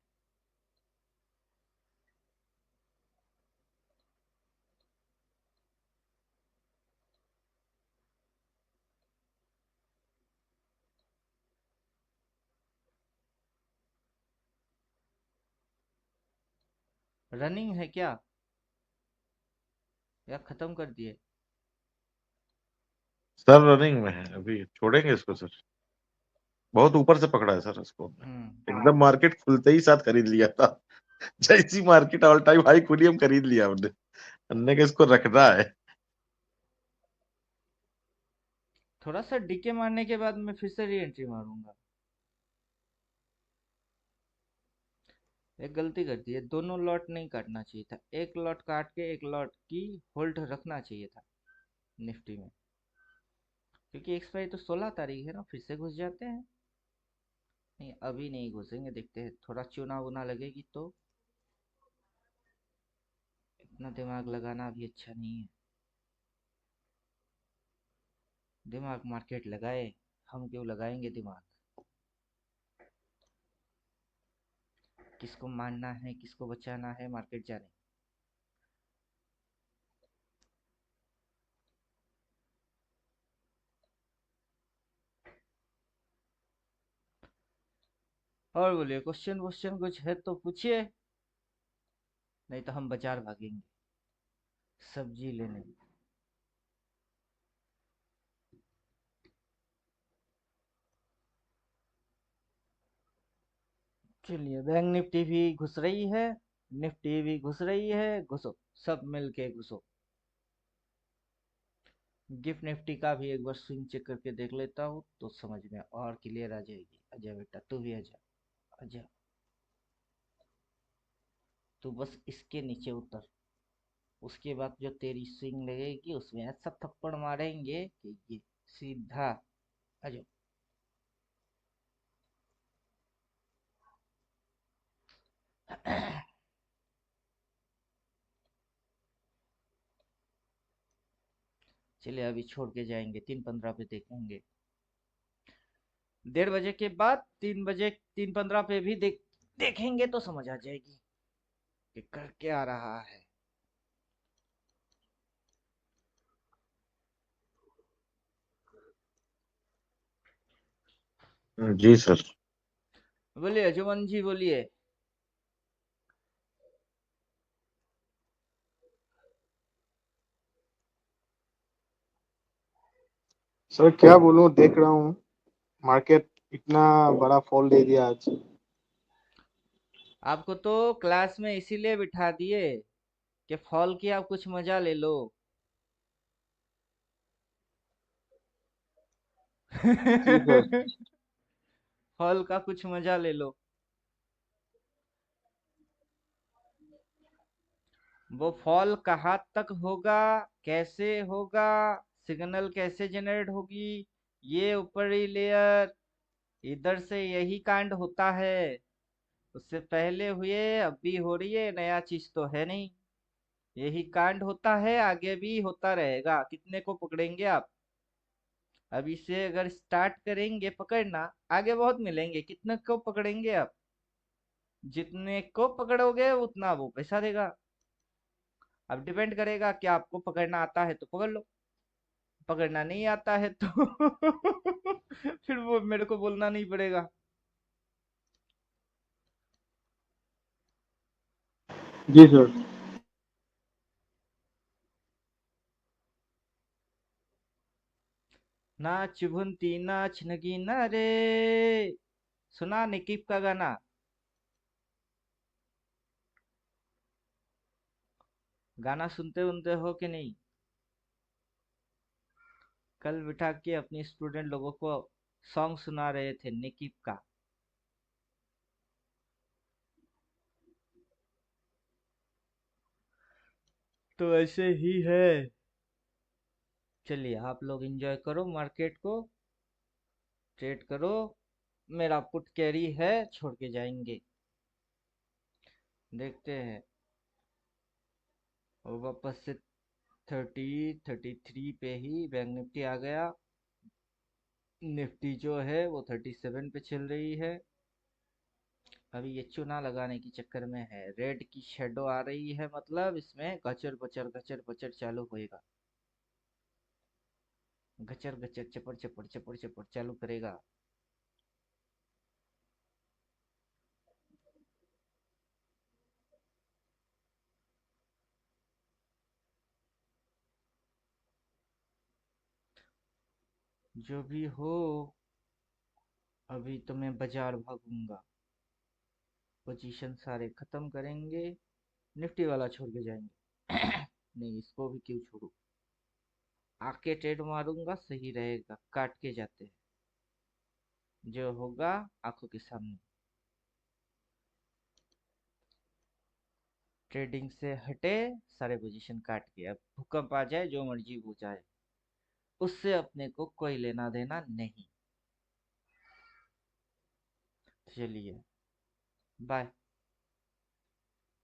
रनिंग है क्या, या खत्म कर दिए? सर रनिंग में है, अभी छोड़ेंगे इसको सर। बहुत ऊपर से पकड़ा है सर इसको, एकदम मार्केट खुलते ही साथ खरीद लिया था। जैसी मार्केट ऑल टाइम हाई खुली हम खरीद लिया हमने, हमने का इसको रखना है। थोड़ा सा डीके मारने के बाद मैं फिर से री एंट्री मारूंगा। एक गलती कर दी है, दोनों लॉट नहीं काटना चाहिए था, एक लॉट काट के एक लॉट की होल्ड रखना चाहिए था निफ्टी में। क्योंकि एक्सपायरी तो 16 तारीख है ना, फिर से घुस जाते हैं। नहीं अभी नहीं घुसेंगे, देखते हैं, थोड़ा चुना वुना लगेगी तो। इतना दिमाग लगाना भी अच्छा नहीं है। दिमाग मार्केट लगाए, हम क्यों लगाएंगे दिमाग? किसको मानना है, किसको बचाना है, मार्केट जाने। और बोलिए, क्वेश्चन क्वेश्चन कुछ है तो पूछिए, नहीं तो हम बाजार भागेंगे सब्जी लेने। चलिए, बैंक निफ्टी भी घुस रही है, निफ्टी भी घुस रही है, घुसो, सब मिलके घुसो। गिफ्ट निफ्टी का भी एक बार स्विंग चेक करके देख लेता हूँ तो समझ में और क्लियर आ जाएगी। आजा बेटा, तू भी आजा, आजा। तू बस इसके नीचे उतर, उसके बाद जो तेरी स्विंग लगेगी उसमें ऐसा थप्पड़ मारेंगे कि ये सीधा। आजा। चलिए अभी छोड़ के जाएंगे, 3:15 पे देखेंगे। 1:30 बजे के बाद 3 बजे, 3:15 पे भी देखेंगे तो समझ आ जाएगी कि कर क्या रहा है। जी सर। बोलिए अजुमन जी, बोलिए। सर क्या बोलूं, देख रहा हूँ मार्केट इतना बड़ा फॉल दे दिया आज। आपको तो क्लास में इसीलिए बिठा दिए कि फॉल की आप कुछ मजा ले लो। जी सर। फॉल का कुछ मजा ले लो। वो फॉल कहाँ तक होगा, कैसे होगा, सिग्नल कैसे जनरेट होगी, ये ऊपरी लेयर, इधर से यही कांड होता है। उससे पहले हुए, अब भी हो रही है, नया चीज तो है नहीं। यही कांड होता है, आगे भी होता रहेगा। कितने को पकड़ेंगे आप? अभी से अगर स्टार्ट करेंगे पकड़ना, आगे बहुत मिलेंगे। कितने को पकड़ेंगे आप? जितने को पकड़ोगे उतना वो पैसा देगा। अब डिपेंड करेगा कि आपको पकड़ना आता है तो पकड़ लो, पकड़ना नहीं आता है तो फिर वो मेरे को बोलना नहीं पड़ेगा। जी सर। नाच भुनती नाच नगीना रे, सुना निकीप का गाना? गाना सुनते उनते हो कि नहीं? कल बिठा के अपनी स्टूडेंट लोगों को सॉन्ग सुना रहे थे निकीप का। तो ऐसे ही है। चलिए आप लोग एंजॉय करो मार्केट को, ट्रेड करो। मेरा पुट कैरी है, छोड़ के जाएंगे। देखते हैं। और वापस से 33 पे ही बैंक निफ्टी आ गया। निफ्टी जो है वो 37 पे चल रही है। अभी ये चुना लगाने की चक्कर में है। रेड की शेडो आ रही है, मतलब इसमें गचर बचर चालू होएगा। गचर गचर चपड़ चपड़ चपड़ चपड़ चालू करेगा। जो भी हो, अभी तो मैं बाजार भागूंगा। पोजीशन सारे खत्म करेंगे। निफ्टी वाला छोड़ के जाएंगे। नहीं, इसको भी क्यों छोड़ू। आके ट्रेड मारूंगा, सही रहेगा। काट के जाते हैं, जो होगा आंखों के सामने। ट्रेडिंग से हटे, सारे पोजीशन काट के। अब भूकंप आ जाए, जो मर्जी हो जाए, उससे अपने को कोई लेना देना नहीं। चलिए, बाय।